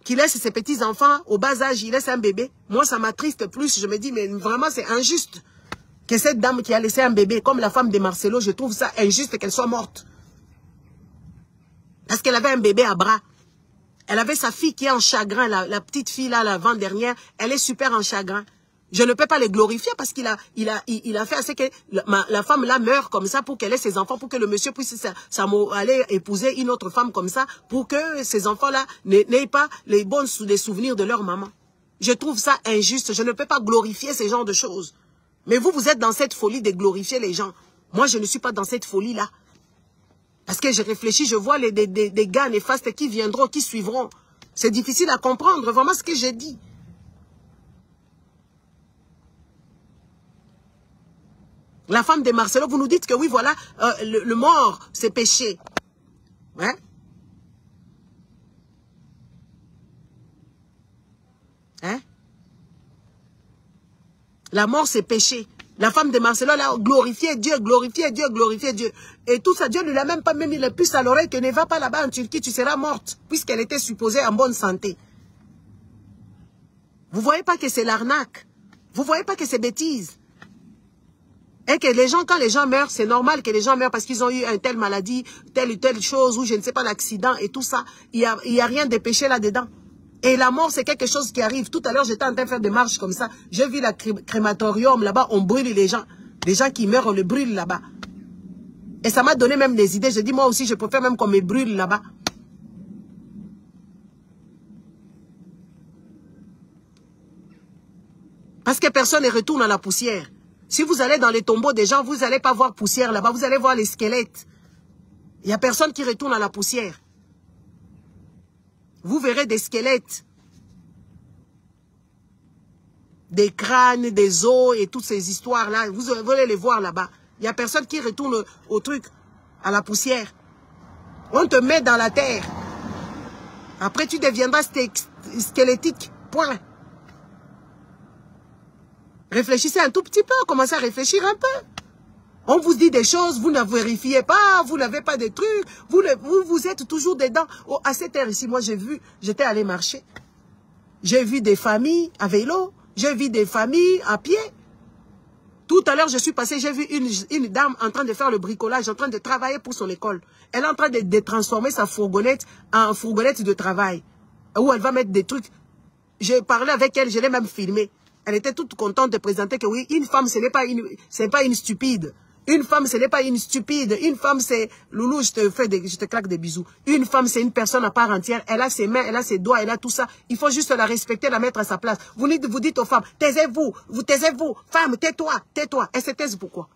qui laisse ses petits-enfants au bas âge, il laisse un bébé. Moi, ça m'attriste plus. Je me dis, mais vraiment, c'est injuste que cette dame qui a laissé un bébé, comme la femme de Marcelo, je trouve ça injuste qu'elle soit morte. Parce qu'elle avait un bébé à bras. Elle avait sa fille qui est en chagrin, la petite fille là, l'avant-dernière, elle est super en chagrin. Je ne peux pas les glorifier parce qu'il a fait assez que la femme là meurt comme ça pour qu'elle ait ses enfants, pour que le monsieur puisse aller épouser une autre femme comme ça, pour que ces enfants-là n'aient pas les souvenirs de leur maman. Je trouve ça injuste. Je ne peux pas glorifier ce genre de choses. Mais vous êtes dans cette folie de glorifier les gens. Moi, je ne suis pas dans cette folie-là. Parce que je réfléchis, je vois des gars néfastes qui viendront, qui suivront. C'est difficile à comprendre, vraiment ce que j'ai dit. La femme de Marcelo, vous nous dites que oui, voilà, le mort, c'est péché. Hein? Hein? La mort, c'est péché. La femme de Marcelo, là, glorifier Dieu, glorifier Dieu, glorifier Dieu. Et tout ça, Dieu ne l'a même pas mis le puce à l'oreille que ne va pas là-bas en Turquie, tu seras morte, puisqu'elle était supposée en bonne santé. Vous ne voyez pas que c'est l'arnaque? Vous ne voyez pas que c'est bêtise? Et que les gens, quand les gens meurent, c'est normal que les gens meurent parce qu'ils ont eu une telle maladie, telle ou telle chose, ou je ne sais pas, l'accident et tout ça. Il y a rien de péché là-dedans. Et la mort, c'est quelque chose qui arrive. Tout à l'heure, j'étais en train de faire des marches comme ça. J'ai vu la crématorium là-bas, on brûle les gens. Les gens qui meurent, on les brûle là-bas. Et ça m'a donné même des idées. Je dis, moi aussi, je préfère même qu'on me brûle là-bas. Parce que personne ne retourne à la poussière. Si vous allez dans les tombeaux des gens, vous n'allez pas voir poussière là-bas. Vous allez voir les squelettes. Il n'y a personne qui retourne à la poussière. Vous verrez des squelettes. Des crânes, des os et toutes ces histoires-là. Vous allez les voir là-bas. Il n'y a personne qui retourne au truc, à la poussière. On te met dans la terre. Après, tu deviendras squelettique. Point. Réfléchissez un tout petit peu, commencez à réfléchir un peu. On vous dit des choses, vous ne vérifiez pas, vous n'avez pas de trucs, vous êtes toujours dedans. Oh, à cette heure ici, moi j'ai vu, j'étais allé marcher. J'ai vu des familles à vélo, j'ai vu des familles à pied. Tout à l'heure, je suis passé, j'ai vu une dame en train de faire le bricolage, en train de travailler pour son école. Elle est en train de transformer sa fourgonnette en fourgonnette de travail. Où elle va mettre des trucs. J'ai parlé avec elle, je l'ai même filmé. Elle était toute contente de présenter que oui, une femme, ce n'est pas une stupide. Une femme, ce n'est pas une stupide. Une femme, c'est... Loulou, je te claque des bisous. Une femme, c'est une personne à part entière. Elle a ses mains, elle a ses doigts, elle a tout ça. Il faut juste la respecter, la mettre à sa place. Vous dites aux femmes, taisez-vous, taisez-vous. Femme, tais-toi, tais-toi. Elles se taisent pourquoi?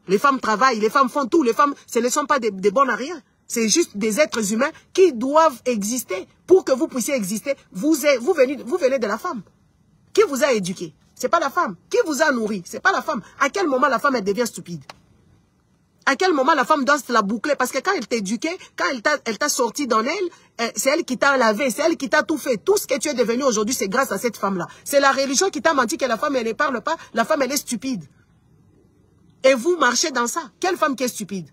Les femmes travaillent, les femmes font tout. Les femmes, ce ne sont pas des bonnes à rien. C'est juste des êtres humains qui doivent exister. Pour que vous puissiez exister, vous venez de la femme. Qui vous a éduqué? C'est pas la femme. Qui vous a nourri? C'est pas la femme. À quel moment la femme, elle devient stupide? À quel moment la femme doit se la boucler? Parce que quand elle t'a éduqué, quand elle t'a sorti dans elle, c'est elle qui t'a lavé, c'est elle qui t'a tout fait. Tout ce que tu es devenu aujourd'hui, c'est grâce à cette femme-là. C'est la religion qui t'a menti que la femme, elle ne parle pas. La femme, elle est stupide. Et vous marchez dans ça. Quelle femme qui est stupide?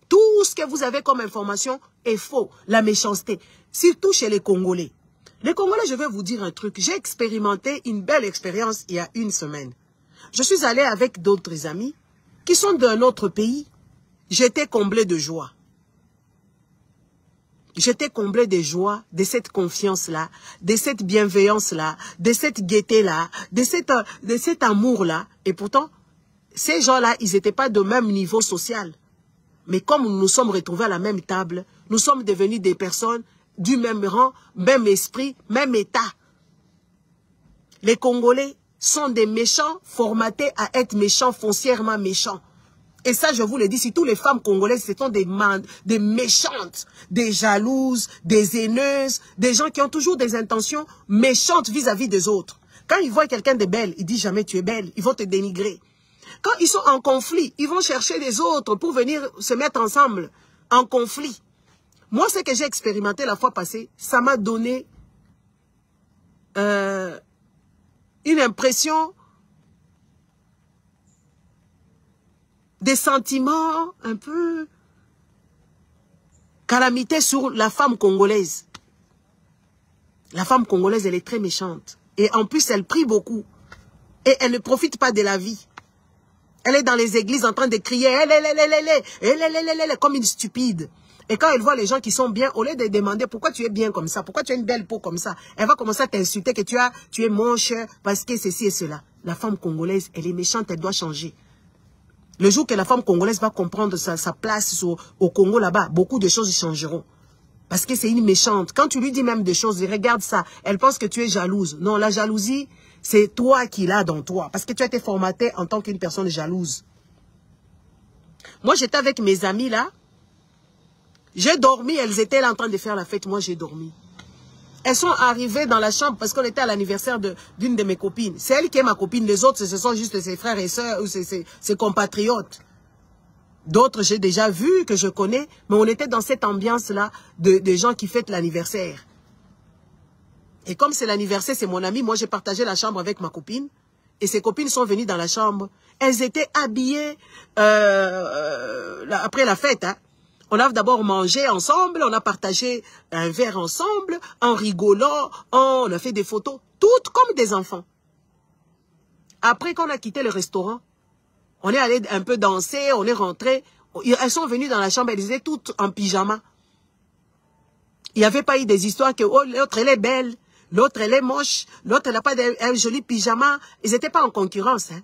Tout ce que vous avez comme information est faux. La méchanceté. Surtout chez les Congolais. Les Congolais, je vais vous dire un truc. J'ai expérimenté une belle expérience il y a une semaine. Je suis allé avec d'autres amis qui sont d'un autre pays. J'étais comblé de joie. J'étais comblé de joie, de cette confiance-là, de cette bienveillance-là, de cette gaieté-là, de cet amour-là. Et pourtant, ces gens-là, ils n'étaient pas de même niveau social. Mais comme nous nous sommes retrouvés à la même table, nous sommes devenus des personnes du même rang, même esprit, même état. Les Congolais sont des méchants formatés à être méchants, foncièrement méchants. Et ça, je vous le dis, si toutes les femmes congolaises, ce sont des méchantes, des jalouses, des haineuses, des gens qui ont toujours des intentions méchantes vis-à-vis des autres. Quand ils voient quelqu'un de belle, ils disent jamais tu es belle, ils vont te dénigrer. Quand ils sont en conflit, ils vont chercher les autres pour venir se mettre ensemble en conflit. Moi, ce que j'ai expérimenté la fois passée, ça m'a donné une impression, des sentiments un peu calamité sur la femme congolaise. La femme congolaise, elle est très méchante. Et en plus, elle prie beaucoup. Et elle ne profite pas de la vie. Elle est dans les églises en train de crier comme une stupide. Et quand elle voit les gens qui sont bien, au lieu de demander pourquoi tu es bien comme ça, pourquoi tu as une belle peau comme ça, elle va commencer à t'insulter que tu es moche parce que ceci et cela. La femme congolaise, elle est méchante, elle doit changer. Le jour que la femme congolaise va comprendre sa place au Congo là-bas, beaucoup de choses changeront. Parce que c'est une méchante. Quand tu lui dis même des choses, regarde ça, elle pense que tu es jalouse. Non, la jalousie, c'est toi qui l'as dans toi. Parce que tu as été formaté en tant qu'une personne jalouse. Moi, j'étais avec mes amis là. J'ai dormi, elles étaient là en train de faire la fête. Moi, j'ai dormi. Elles sont arrivées dans la chambre parce qu'on était à l'anniversaire d'une de mes copines. C'est elle qui est ma copine. Les autres, ce sont juste ses frères et sœurs ou ses compatriotes. D'autres, j'ai déjà vu, que je connais. Mais on était dans cette ambiance-là de gens qui fêtent l'anniversaire. Et comme c'est l'anniversaire, c'est mon ami, moi j'ai partagé la chambre avec ma copine. Et ses copines sont venues dans la chambre. Elles étaient habillées après la fête. Hein. On a d'abord mangé ensemble, on a partagé un verre ensemble, en rigolant, on a fait des photos, toutes comme des enfants. Après qu'on a quitté le restaurant, on est allé un peu danser, on est rentré. Elles sont venues dans la chambre, elles étaient toutes en pyjama. Il n'y avait pas eu des histoires que oh, l'autre elle est belle, l'autre elle est moche, l'autre elle n'a pas un joli pyjama. Ils n'étaient pas en concurrence. Hein.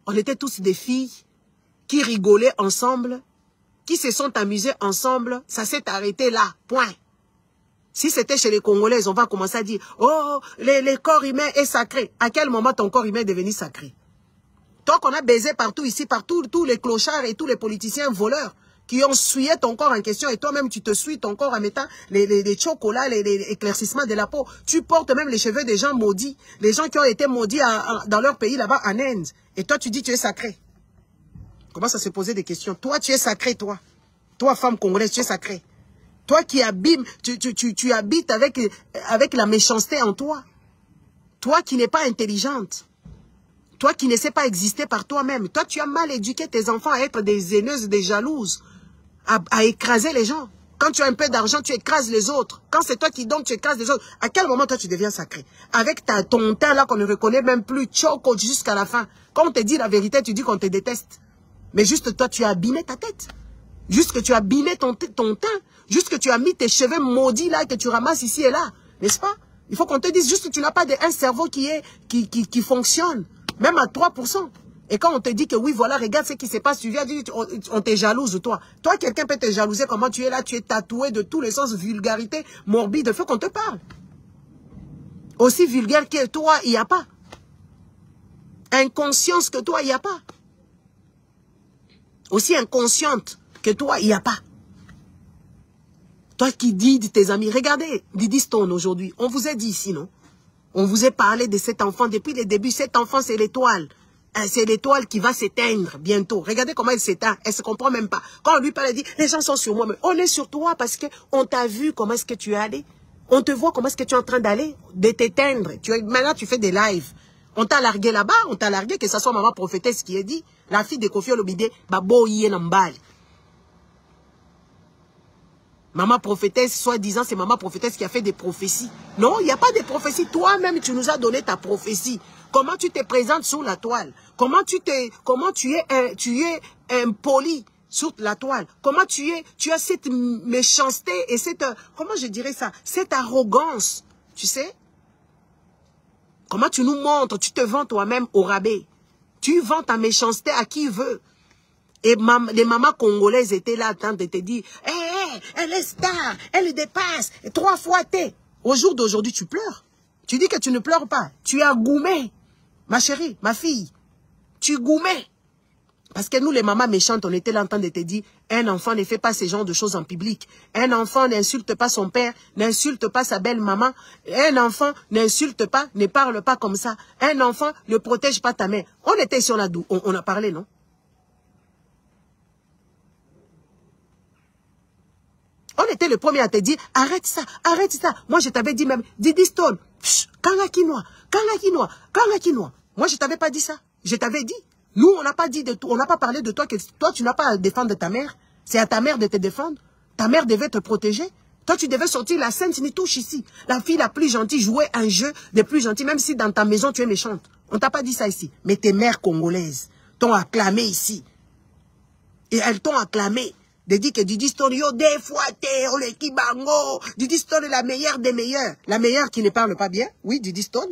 On était tous des filles qui rigolaient ensemble, qui se sont amusés ensemble. Ça s'est arrêté là, point. Si c'était chez les Congolais, on va commencer à dire, oh, les corps humains est sacré. À quel moment ton corps humain est devenu sacré? Toi qu'on a baisé partout ici, partout, tous les clochards et tous les politiciens voleurs qui ont souillé ton corps en question et toi-même tu te souilles ton corps en mettant les chocolats, les éclaircissements de la peau. Tu portes même les cheveux des gens maudits, les gens qui ont été maudits dans leur pays là-bas en Inde. Et toi tu dis tu es sacré. Commence à se poser des questions. Toi tu es sacré, toi. Toi femme congolaise, tu es sacré. Toi qui abîmes, tu habites avec la méchanceté en toi. Toi qui n'es pas intelligente. Toi qui ne sais pas exister par toi-même. Toi, tu as mal éduqué tes enfants à être des haineuses, des jalouses, à écraser les gens. Quand tu as un peu d'argent, tu écrases les autres. Quand c'est toi qui donnes, tu écrases les autres. À quel moment, toi, tu deviens sacré? Avec ton teint là qu'on ne reconnaît même plus, choco jusqu'à la fin. Quand on te dit la vérité, tu dis qu'on te déteste. Mais juste toi, tu as abîmé ta tête. Juste que tu as abîmé ton teint. Juste que tu as mis tes cheveux maudits là, que tu ramasses ici et là. N'est-ce pas? Il faut qu'on te dise juste que tu n'as pas un cerveau qui fonctionne. Même à 3%. Et quand on te dit que oui, voilà, regarde ce qui se passe, tu viens dire, on te jalouse, toi. Toi, quelqu'un peut te jalouser, comment tu es là, tu es tatoué de tous les sens, vulgarité, morbide, il faut qu'on te parle. Aussi vulgaire que toi, il n'y a pas. Inconscience que toi, il n'y a pas. Aussi inconsciente que toi, il n'y a pas. Toi qui dis de tes amis, regardez Didi Stone aujourd'hui. On vous a dit ici, non? On vous a parlé de cet enfant depuis le début. Cet enfant, c'est l'étoile. C'est l'étoile qui va s'éteindre bientôt. Regardez comment elle s'éteint. Elle se comprend même pas. Quand on lui parle, elle dit, les gens sont sur moi. Mais on est sur toi parce qu'on t'a vu comment est-ce que tu es allé. On te voit comment est-ce que tu es en train d'aller, de t'éteindre. Maintenant, tu fais des lives. On t'a largué là-bas. On t'a largué, que ce soit maman prophétesse qui est dit. La fille de Kofi Olomide, Babo Yenambal. Maman prophétesse, soi-disant, c'est maman prophétesse qui a fait des prophéties. Non, il n'y a pas de prophéties. Toi-même, tu nous as donné ta prophétie. Comment tu te présentes sur la toile? Comment tu es impoli sur la toile? Comment tu as cette méchanceté et cette, comment je dirais ça, cette arrogance, tu sais? Comment tu nous montres? Tu te vends toi-même au rabais. Tu vends ta méchanceté à qui veut. Et les mamans congolaises étaient là en train de te dire, elle est star, elle dépasse, 3 fois T. Au jour d'aujourd'hui, tu pleures. Tu dis que tu ne pleures pas. Tu as goumé. Ma chérie, ma fille, tu goumais. Parce que nous, les mamans méchantes, on était là en train de te dire, un enfant ne fait pas ce genre de choses en public. Un enfant n'insulte pas son père, n'insulte pas sa belle-maman. Un enfant n'insulte pas, ne parle pas comme ça. Un enfant ne protège pas ta mère. On était sur la doux, on a parlé, non? On était le premier à te dire, arrête ça, arrête ça. Moi, je t'avais dit même, Didi Stone, Kanga Kinoa. Moi, je t'avais pas dit ça. Je t'avais dit. Nous, on n'a pas dit de tout, on n'a pas parlé de toi, que toi, tu n'as pas à défendre ta mère. C'est à ta mère de te défendre. Ta mère devait te protéger. Toi, tu devais sortir la Sainte Nitouche ici. La fille la plus gentille, jouer un jeu des plus gentils, même si dans ta maison, tu es méchante. On t'a pas dit ça ici. Mais tes mères congolaises t'ont acclamé ici. Et elles t'ont acclamé. De dire que Didi Stone, yo, des fois, on le kibango. Didi Stone est la meilleure des meilleures. La meilleure qui ne parle pas bien. Oui, Didi Stone.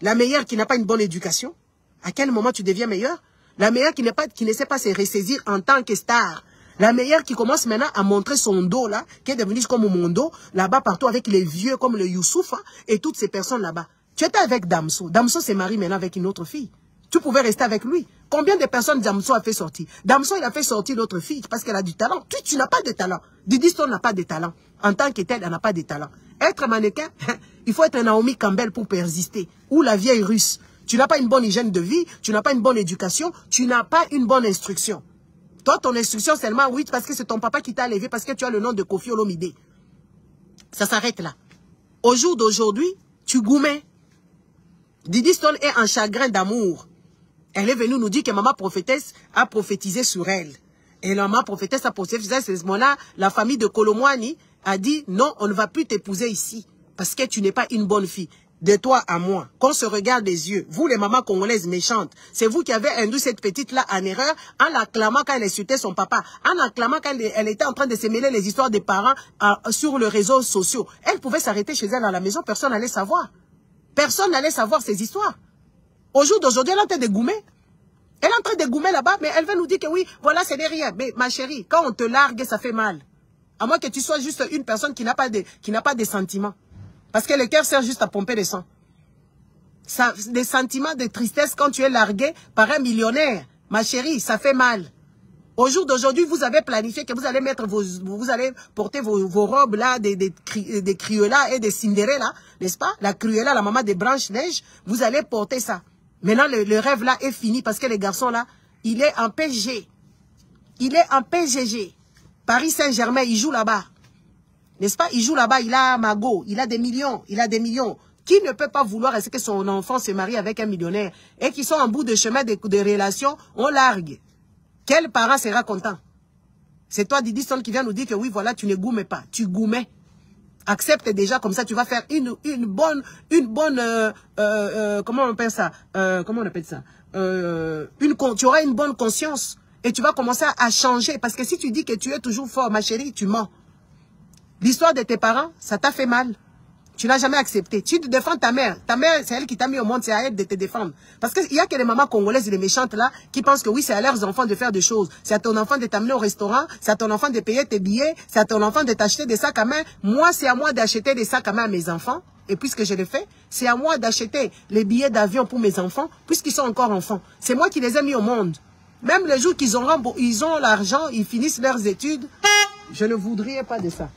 La meilleure qui n'a pas une bonne éducation. À quel moment tu deviens meilleure? La meilleure qui ne sait pas se ressaisir en tant que star. La meilleure qui commence maintenant à montrer son dos là, qui est devenu comme mon dos, là-bas partout avec les vieux comme le Youssouf hein, et toutes ces personnes là-bas. Tu étais avec Damso. Damso s'est marié maintenant avec une autre fille. Tu pouvais rester avec lui. Combien de personnes Damso a fait sortir? Damso, il a fait sortir l'autre fille parce qu'elle a du talent. Tu n'as pas de talent. Didi Stone n'a pas de talent. En tant que tel, elle n'a pas de talent. Être mannequin, il faut être un Naomi Campbell pour persister. Ou la vieille russe. Tu n'as pas une bonne hygiène de vie, tu n'as pas une bonne éducation, tu n'as pas une bonne instruction. Toi, ton instruction seulement, oui, parce que c'est ton papa qui t'a élevé, parce que tu as le nom de Kofi Olomide. Ça s'arrête là. Au jour d'aujourd'hui, tu goumais. Didi Stone est en chagrin d'amour. Elle est venue nous dire que maman prophétesse a prophétisé sur elle. Et la maman prophétesse a prophétisé à ce moment-là. La famille de Kolomwani a dit non, on ne va plus t'épouser ici. Parce que tu n'es pas une bonne fille. De toi à moi, qu'on se regarde les yeux. Vous, les mamans congolaises méchantes, c'est vous qui avez induit cette petite-là en erreur en l'acclamant quand elle insultait son papa. En l'acclamant quand elle était en train de se mêler les histoires des parents sur les réseaux sociaux. Elle pouvait s'arrêter chez elle à la maison, personne n'allait savoir. Personne n'allait savoir ces histoires. Au jour d'aujourd'hui, elle est en train de goumer. Elle est en train de goumer là-bas, mais elle va nous dire que oui, voilà, c'est derrière. Mais ma chérie, quand on te largue, ça fait mal. À moins que tu sois juste une personne qui n'a pas de sentiments. Parce que le cœur sert juste à pomper le sang. Ça, des sentiments de tristesse quand tu es largué par un millionnaire. Ma chérie, ça fait mal. Au jour d'aujourd'hui, vous avez planifié que vous allez mettre vous allez porter vos robes là, des Cruella et des Cinderella, n'est-ce pas? La Cruella, la maman des Blanche-Neige, vous allez porter ça. Maintenant, le rêve là est fini parce que les garçons là, il est en PG. Il est en PGG. Paris Saint-Germain, il joue là-bas. N'est-ce pas? Il joue là-bas, il a Mago, il a des millions, Qui ne peut pas vouloir est-ce que son enfant se marie avec un millionnaire et qui sont en bout de chemin de relations, on largue. Quel parent sera content? C'est toi, Didi Stone, qui vient nous dire que oui, voilà, tu ne goumais pas. Tu goumais. Accepte déjà, comme ça, tu vas faire une bonne, comment on appelle ça? Tu auras une bonne conscience. Et tu vas commencer à changer. Parce que si tu dis que tu es toujours fort, ma chérie, tu mens. L'histoire de tes parents, ça t'a fait mal. Tu n'as jamais accepté. Tu défends ta mère. Ta mère, c'est elle qui t'a mis au monde, c'est à elle de te défendre. Parce qu'il y a que les mamans congolaises et les méchantes là, qui pensent que oui, c'est à leurs enfants de faire des choses. C'est à ton enfant de t'amener au restaurant, c'est à ton enfant de payer tes billets, c'est à ton enfant de t'acheter des sacs à main. Moi, c'est à moi d'acheter des sacs à main à mes enfants. Et puisque je le fais, c'est à moi d'acheter les billets d'avion pour mes enfants, puisqu'ils sont encore enfants. C'est moi qui les ai mis au monde. Même le jour qu'ils ont l'argent, ils finissent leurs études, je ne voudrais pas de ça.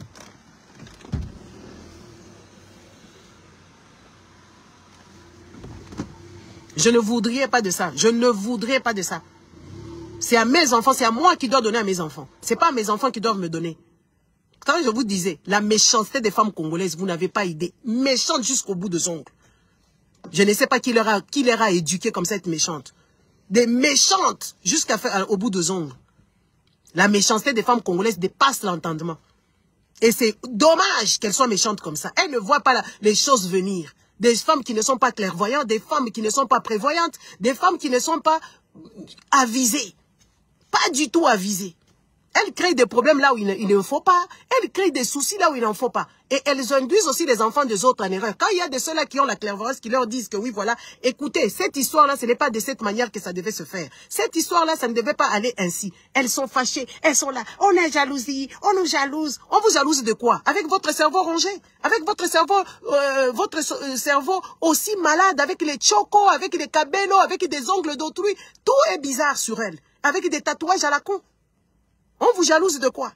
Je ne voudrais pas de ça. Je ne voudrais pas de ça. C'est à mes enfants, c'est à moi qui dois donner à mes enfants. C'est pas à mes enfants qui doivent me donner. Quand je vous disais, la méchanceté des femmes congolaises, vous n'avez pas idée. Méchante jusqu'au bout des ongles. Je ne sais pas qui leur a éduqué comme ça, être méchante. Des méchantes jusqu'au bout des ongles. La méchanceté des femmes congolaises dépasse l'entendement. Et c'est dommage qu'elles soient méchantes comme ça. Elles ne voient pas les choses venir. Des femmes qui ne sont pas clairvoyantes, des femmes qui ne sont pas prévoyantes, des femmes qui ne sont pas avisées. Pas du tout avisées. Elles créent des problèmes là où il ne faut pas. Elles créent des soucis là où il n'en faut pas. Et elles induisent aussi les enfants des autres en erreur. Quand il y a de ceux-là qui ont la clairvoyance, qui leur disent que oui, voilà, écoutez, cette histoire-là, ce n'est pas de cette manière que ça devait se faire. Cette histoire-là, ça ne devait pas aller ainsi. Elles sont fâchées, elles sont là. On est jalousie, on nous jalouse. On vous jalouse de quoi? Avec votre cerveau rongé, avec votre cerveau aussi malade, avec les chocos, avec les cabellos, avec des ongles d'autrui. Tout est bizarre sur elles. Avec des tatouages à la con. On vous jalouse de quoi?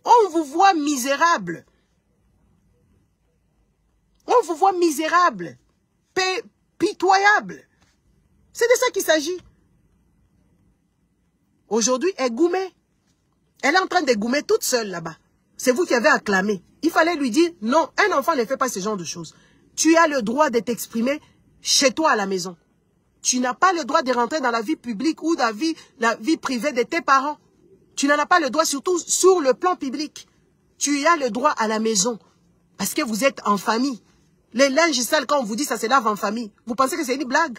On vous voit misérable. On vous voit misérable. Pitoyable. C'est de ça qu'il s'agit. Aujourd'hui, elle goumait. Elle est en train de goumer toute seule là-bas. C'est vous qui avez acclamé. Il fallait lui dire, non, un enfant ne fait pas ce genre de choses. Tu as le droit de t'exprimer chez toi à la maison. Tu n'as pas le droit de rentrer dans la vie publique ou la vie privée de tes parents. Tu n'en as pas le droit, surtout sur le plan public. Tu as le droit à la maison. Parce que vous êtes en famille. Les linges sales, quand on vous dit ça se lave en famille, vous pensez que c'est une blague?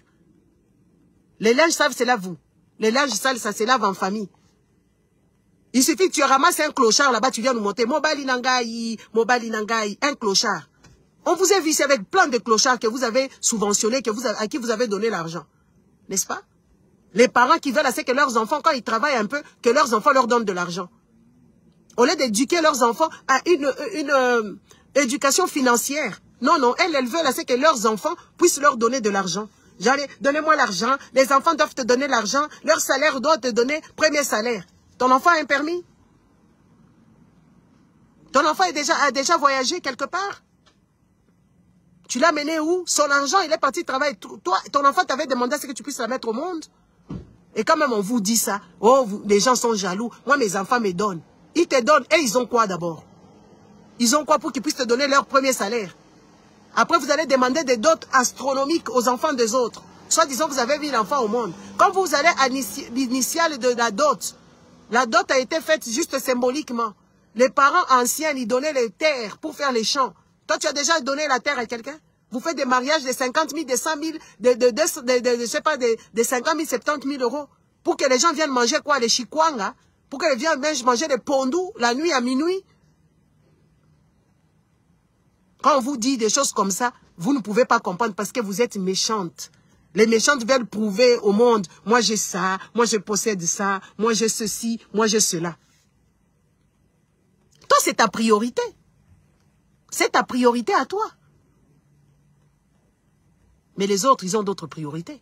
Les linges sales, c'est là vous. Les linges sales, ça se lave en famille. Il suffit que tu ramasses un clochard là-bas, tu viens nous monter. Mobali Nangaï, un clochard. On vous a vu ici avec plein de clochards que vous avez subventionnés, à qui vous avez donné l'argent. N'est-ce pas? Les parents qui veulent, c'est que leurs enfants, quand ils travaillent un peu, que leurs enfants leur donnent de l'argent. Au lieu d'éduquer leurs enfants à une éducation financière. Non, non, elles veulent, c'est que leurs enfants puissent leur donner de l'argent. J'allais, donnez-moi l'argent, les enfants doivent te donner l'argent, leur salaire doit te donner premier salaire. Ton enfant a un permis? Ton enfant a déjà voyagé quelque part? Tu l'as mené où? Son argent, il est parti travailler. Toi, ton enfant t'avait demandé à ce que tu puisses la mettre au monde? Et quand même on vous dit ça, oh, les gens sont jaloux. Moi, mes enfants me donnent. Ils te donnent et ils ont quoi d'abord? Ils ont quoi pour qu'ils puissent te donner leur premier salaire? Après, vous allez demander des dots astronomiques aux enfants des autres. Soit disant que vous avez mis l'enfant au monde. Quand vous allez à l'initiale de la dot a été faite juste symboliquement. Les parents anciens, ils donnaient les terres pour faire les champs. Toi, tu as déjà donné la terre à quelqu'un? Vous faites des mariages de 50 000, de 100 000, je sais pas, de 50 000, 70 000 euros. Pour que les gens viennent manger quoi? Les chikwanga? Pour que les gens viennent manger des pondous la nuit à minuit? Quand on vous dit des choses comme ça, vous ne pouvez pas comprendre parce que vous êtes méchante. Les méchantes veulent prouver au monde, moi j'ai ça, moi je possède ça, moi j'ai ceci, moi j'ai cela. Toi, c'est ta priorité. C'est ta priorité à toi. Mais les autres, ils ont d'autres priorités.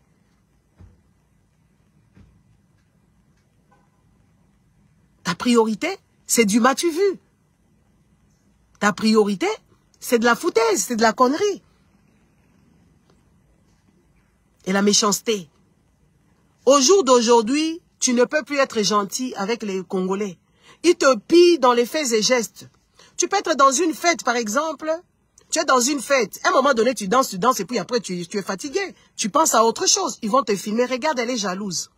Ta priorité, c'est du m'as-tu vu. Ta priorité, c'est de la foutaise, c'est de la connerie. Et la méchanceté. Au jour d'aujourd'hui, tu ne peux plus être gentil avec les Congolais. Ils te pillent dans les faits et gestes. Tu peux être dans une fête, par exemple. Tu es dans une fête. À un moment donné, tu danses, et puis après, tu es fatigué. Tu penses à autre chose. Ils vont te filmer. Regarde, elle est jalouse.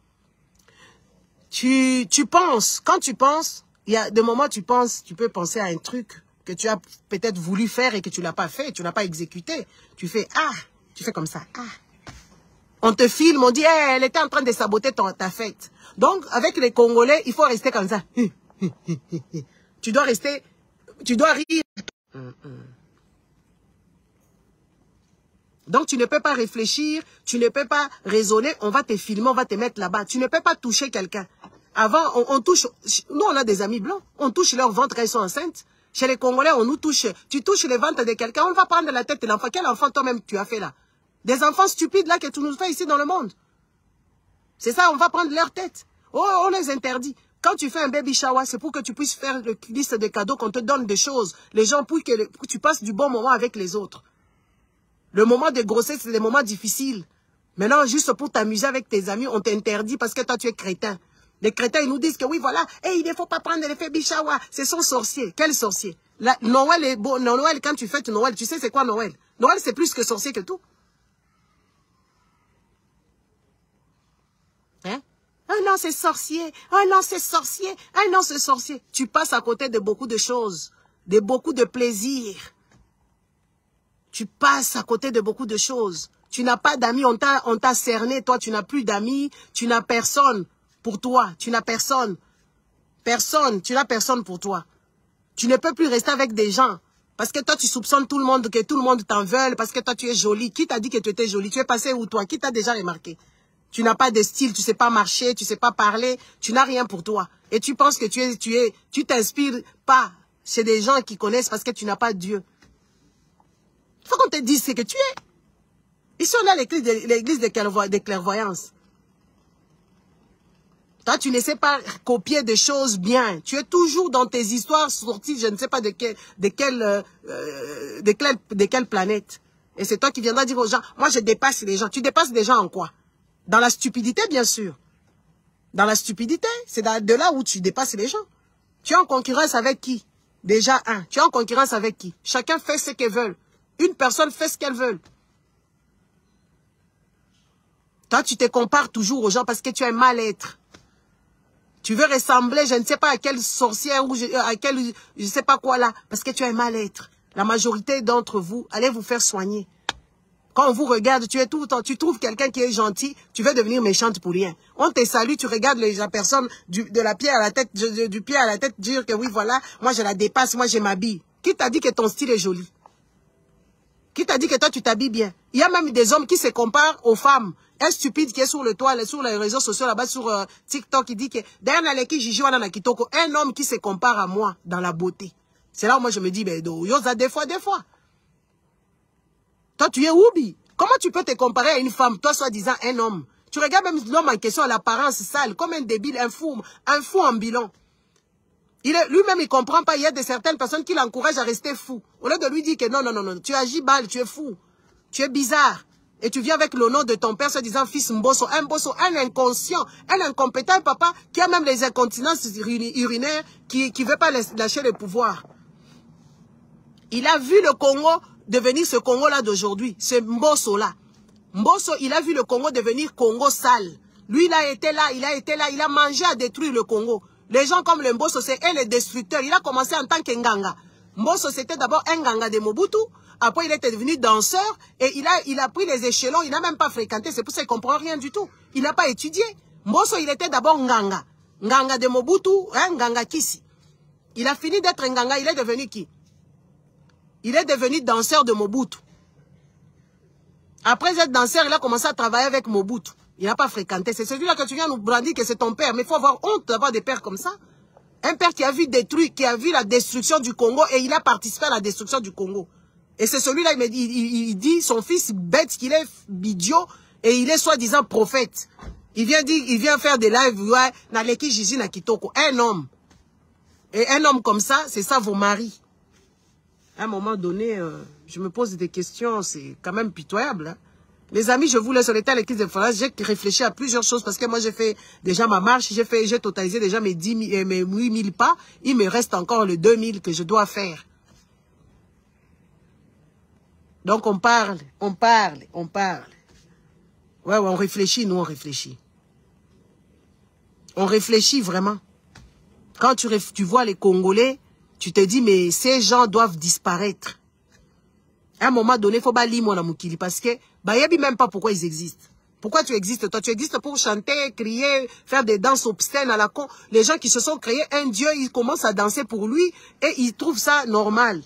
Tu penses. Quand tu penses, il y a des moments où tu penses, tu peux penser à un truc que tu as peut-être voulu faire et que tu ne l'as pas fait, tu ne l'as pas exécuté. Tu fais, ah, tu fais comme ça, ah. On te filme, on dit, hey, elle était en train de saboter ta fête. Donc, avec les Congolais, il faut rester comme ça. Tu dois rester, tu dois rire. Donc, tu ne peux pas réfléchir, tu ne peux pas raisonner, on va te filmer, on va te mettre là-bas. Tu ne peux pas toucher quelqu'un. Avant, on touche, nous on a des amis blancs, on touche leur ventre quand ils sont enceintes. Chez les Congolais, on nous touche, tu touches le ventre de quelqu'un, on va prendre la tête de l'enfant. Quel enfant toi-même tu as fait là? Des enfants stupides là que tu nous fais ici dans le monde. C'est ça, on va prendre leur tête. Oh, on les interdit. Quand tu fais un baby shower, c'est pour que tu puisses faire une liste de cadeaux, qu'on te donne des choses. Les gens, pour que tu passes du bon moment avec les autres. Le moment de grossesse, c'est des moments difficiles. Maintenant, juste pour t'amuser avec tes amis, on t'interdit parce que toi, tu es crétin. Les crétins, ils nous disent que oui, voilà, il ne faut pas prendre l'effet Bichawa. C'est son sorcier. Quel sorcier? Noël est beau. Noël, quand tu fêtes Noël, tu sais c'est quoi Noël? Noël, c'est plus que sorcier que tout. Hein? Ah non, c'est sorcier. Ah non, c'est sorcier. Ah non, c'est sorcier. Tu passes à côté de beaucoup de choses, de beaucoup de plaisirs. Tu passes à côté de beaucoup de choses. Tu n'as pas d'amis, on t'a cerné. Toi, tu n'as plus d'amis. Tu n'as personne pour toi. Tu n'as personne. Personne. Tu n'as personne pour toi. Tu ne peux plus rester avec des gens. Parce que toi, tu soupçonnes tout le monde, que tout le monde t'en veut. Parce que toi, tu es jolie. Qui t'a dit que tu étais jolie? Tu es passé où, toi? Qui t'a déjà remarqué? Tu n'as pas de style, tu ne sais pas marcher, tu ne sais pas parler. Tu n'as rien pour toi. Et tu penses que tu t'inspires pas chez des gens qui connaissent parce que tu n'as pas Dieu. Il faut qu'on te dise ce que tu es. Ici, on a l'église de clairvoyance. Toi, tu ne sais pas copier des choses bien. Tu es toujours dans tes histoires sorties, je ne sais pas de quelle planète. Et c'est toi qui viendras dire aux gens, moi, je dépasse les gens. Tu dépasses les gens en quoi? Dans la stupidité, bien sûr. Dans la stupidité, c'est de là où tu dépasses les gens. Tu es en concurrence avec qui? Déjà, tu es en concurrence avec qui? Chacun fait ce qu'il veut. Une personne fait ce qu'elle veut. Toi, tu te compares toujours aux gens parce que tu as un mal-être. Tu veux ressembler, je ne sais pas à quelle sorcière ou à quelle, je ne sais pas quoi là, parce que tu as un mal-être. La majorité d'entre vous, allez vous faire soigner. Quand on vous regarde, tu es tout le temps, tu trouves quelqu'un qui est gentil, tu veux devenir méchante pour rien. On te salue, tu regardes la personne de la pierre à la tête, du pied à la tête, dire que oui, voilà, moi je la dépasse, moi je m'habille. Qui t'a dit que ton style est joli? Qui t'a dit que toi tu t'habilles bien? Il y a même des hommes qui se comparent aux femmes. Un stupide qui est sur le toit, sur les réseaux sociaux là-bas, sur TikTok, il dit que derrière les Gigi wana na kitoko, un homme qui se compare à moi dans la beauté. C'est là où moi je me dis, ben yoza des fois. Toi tu es Oubi. Comment tu peux te comparer à une femme, toi soi-disant un homme? Tu regardes même l'homme en question à l'apparence sale, comme un débile, un fou ambulant. Lui-même, il ne comprend pas. Il y a certaines personnes qui l'encouragent à rester fou. Au lieu de lui dire que non, tu agis mal, tu es fou. Tu es bizarre. Et tu viens avec le nom de ton père, se disant fils Mbosso, un inconscient, un incompétent papa qui a même les incontinences urinaires, qui ne veut pas lâcher le pouvoir. Il a vu le Congo devenir ce Congo-là d'aujourd'hui, ce Mbosso-là. Mbosso, il a vu le Congo devenir Congo sale. Lui, il a été là, il a mangé à détruire le Congo. Les gens comme le Mbosso, c'est eux les destructeurs. Il a commencé en tant qu'Nganga. Mbosso, c'était d'abord un Nganga de Mobutu. Après, il était devenu danseur. Et il a pris les échelons. Il n'a même pas fréquenté. C'est pour ça qu'il ne comprend rien du tout. Il n'a pas étudié. Mbosso, il était d'abord Nganga. Nganga de Mobutu, Nganga Kisi. Il a fini d'être Nganga. Il est devenu qui? Il est devenu danseur de Mobutu. Après être danseur, il a commencé à travailler avec Mobutu. Il n'a pas fréquenté. C'est celui-là que tu viens nous brandir que c'est ton père. Mais il faut avoir honte d'avoir des pères comme ça. Un père qui a vu détruire, qui a vu la destruction du Congo et il a participé à la destruction du Congo. Et c'est celui-là, il dit son fils bête qu'il est idiot et il est soi-disant prophète. Il vient faire des lives, ouais, Naleki Gigi na Kitoko. Un homme. Et un homme comme ça, c'est ça vos maris. À un moment donné, je me pose des questions, c'est quand même pitoyable. Hein. Les amis, je vous laisse, on était à l'équipe de France. J'ai réfléchi à plusieurs choses parce que moi, j'ai fait déjà ma marche. J'ai totalisé déjà mes 8 000 pas. Il me reste encore le 2000 que je dois faire. Donc, on parle. Ouais, on réfléchit, nous, on réfléchit. On réfléchit vraiment. Quand tu vois les Congolais, tu te dis, mais ces gens doivent disparaître. À un moment donné, il faut pas lire mon amoukili parce que, il même pas pourquoi ils existent. Pourquoi tu existes, toi? Tu existes pour chanter, crier, faire des danses obscènes à la con. Les gens qui se sont créés un dieu, ils commencent à danser pour lui et ils trouvent ça normal.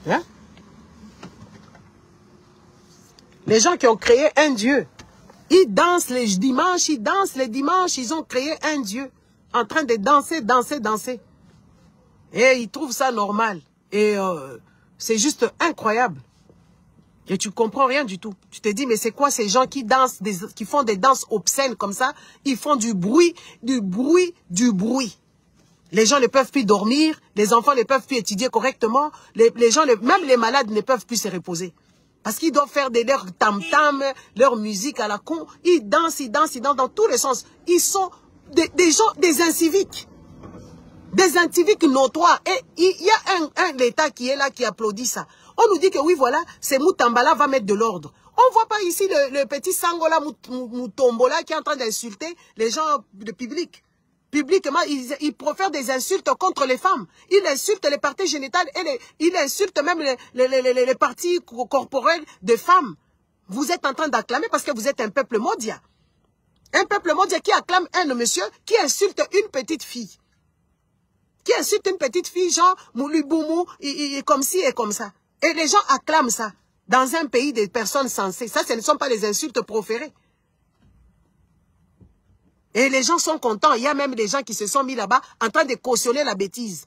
Hein? Les gens qui ont créé un dieu, ils dansent les dimanches, ils ont créé un dieu en train de danser. Et ils trouvent ça normal. Et c'est juste incroyable. Et tu comprends rien du tout. Tu te dis, mais c'est quoi ces gens qui dansent, qui font des danses obscènes comme ça? Ils font du bruit. Les gens ne peuvent plus dormir, les enfants ne peuvent plus étudier correctement, les gens, même les malades ne peuvent plus se reposer. Parce qu'ils doivent faire leurs tam-tam, leur musique à la con. Ils dansent dans tous les sens. Ils sont des gens, des inciviques. Des inciviques notoires. Et il y a un État qui est là, qui applaudit ça. On nous dit que oui, voilà, c'est Moutambala va mettre de l'ordre. On ne voit pas ici le petit Sangola Moutombola qui est en train d'insulter les gens de public. Publiquement, il profère des insultes contre les femmes. Il insulte les parties génitales et il insulte même les parties corporelles des femmes. Vous êtes en train d'acclamer parce que vous êtes un peuple maudit. Un peuple maudit qui acclame un monsieur qui insulte une petite fille. Qui insulte une petite fille, genre Mouluboumou, comme ci et comme ça. Et les gens acclament ça dans un pays des personnes sensées. Ça, ce ne sont pas les insultes proférées. Et les gens sont contents. Il y a même des gens qui se sont mis là-bas en train de cautionner la bêtise.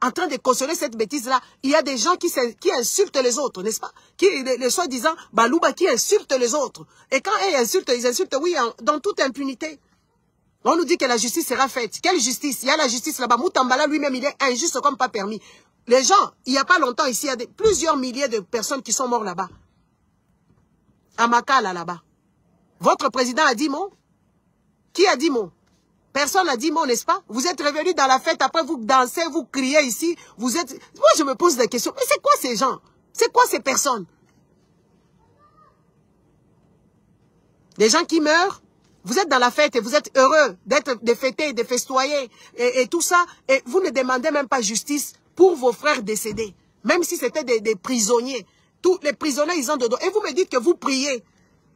En train de cautionner cette bêtise-là. Il y a des gens qui insultent les autres, n'est-ce pas? Les soi-disant Balouba qui insultent les autres. Et quand ils insultent, oui, dans toute impunité. On nous dit que la justice sera faite. Quelle justice? Il y a la justice là-bas. Moutambala lui-même, il est injuste comme pas permis. Les gens, il n'y a pas longtemps ici, il y a plusieurs milliers de personnes qui sont mortes là-bas. À Makala, là-bas. Votre président a dit mot? Qui a dit mot? Personne n'a dit mot, n'est-ce pas? Vous êtes revenus dans la fête, après vous dansez, vous criez ici. Vous êtes... Moi, je me pose des questions. Mais c'est quoi ces gens? C'est quoi ces personnes? Les gens qui meurent, vous êtes dans la fête et vous êtes heureux de fêter, de festoyer et tout ça. Et vous ne demandez même pas justice pour vos frères décédés. Même si c'était des prisonniers. Tous les prisonniers, ils ont de dos. Et vous me dites que vous priez.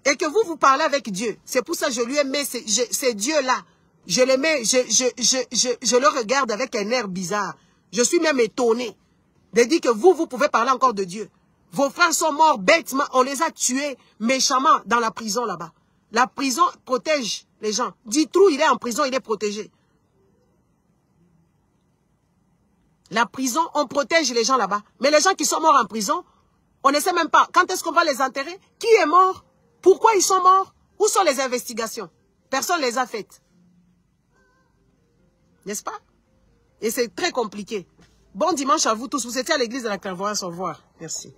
Et que vous parlez avec Dieu. C'est pour ça que je lui ai mis ces dieux-là. Je les mets, je le regarde avec un air bizarre. Je suis même étonné de dire que vous pouvez parler encore de Dieu. Vos frères sont morts bêtement. On les a tués méchamment dans la prison là-bas. La prison protège les gens. Ditrou, il est en prison, il est protégé. La prison, on protège les gens là-bas. Mais les gens qui sont morts en prison, on ne sait même pas. Quand est-ce qu'on va les enterrer? Qui est mort? Pourquoi ils sont morts? Où sont les investigations? Personne ne les a faites. N'est-ce pas? Et c'est très compliqué. Bon dimanche à vous tous. Vous étiez à l'église de la Clairvoyance. Au revoir. Merci.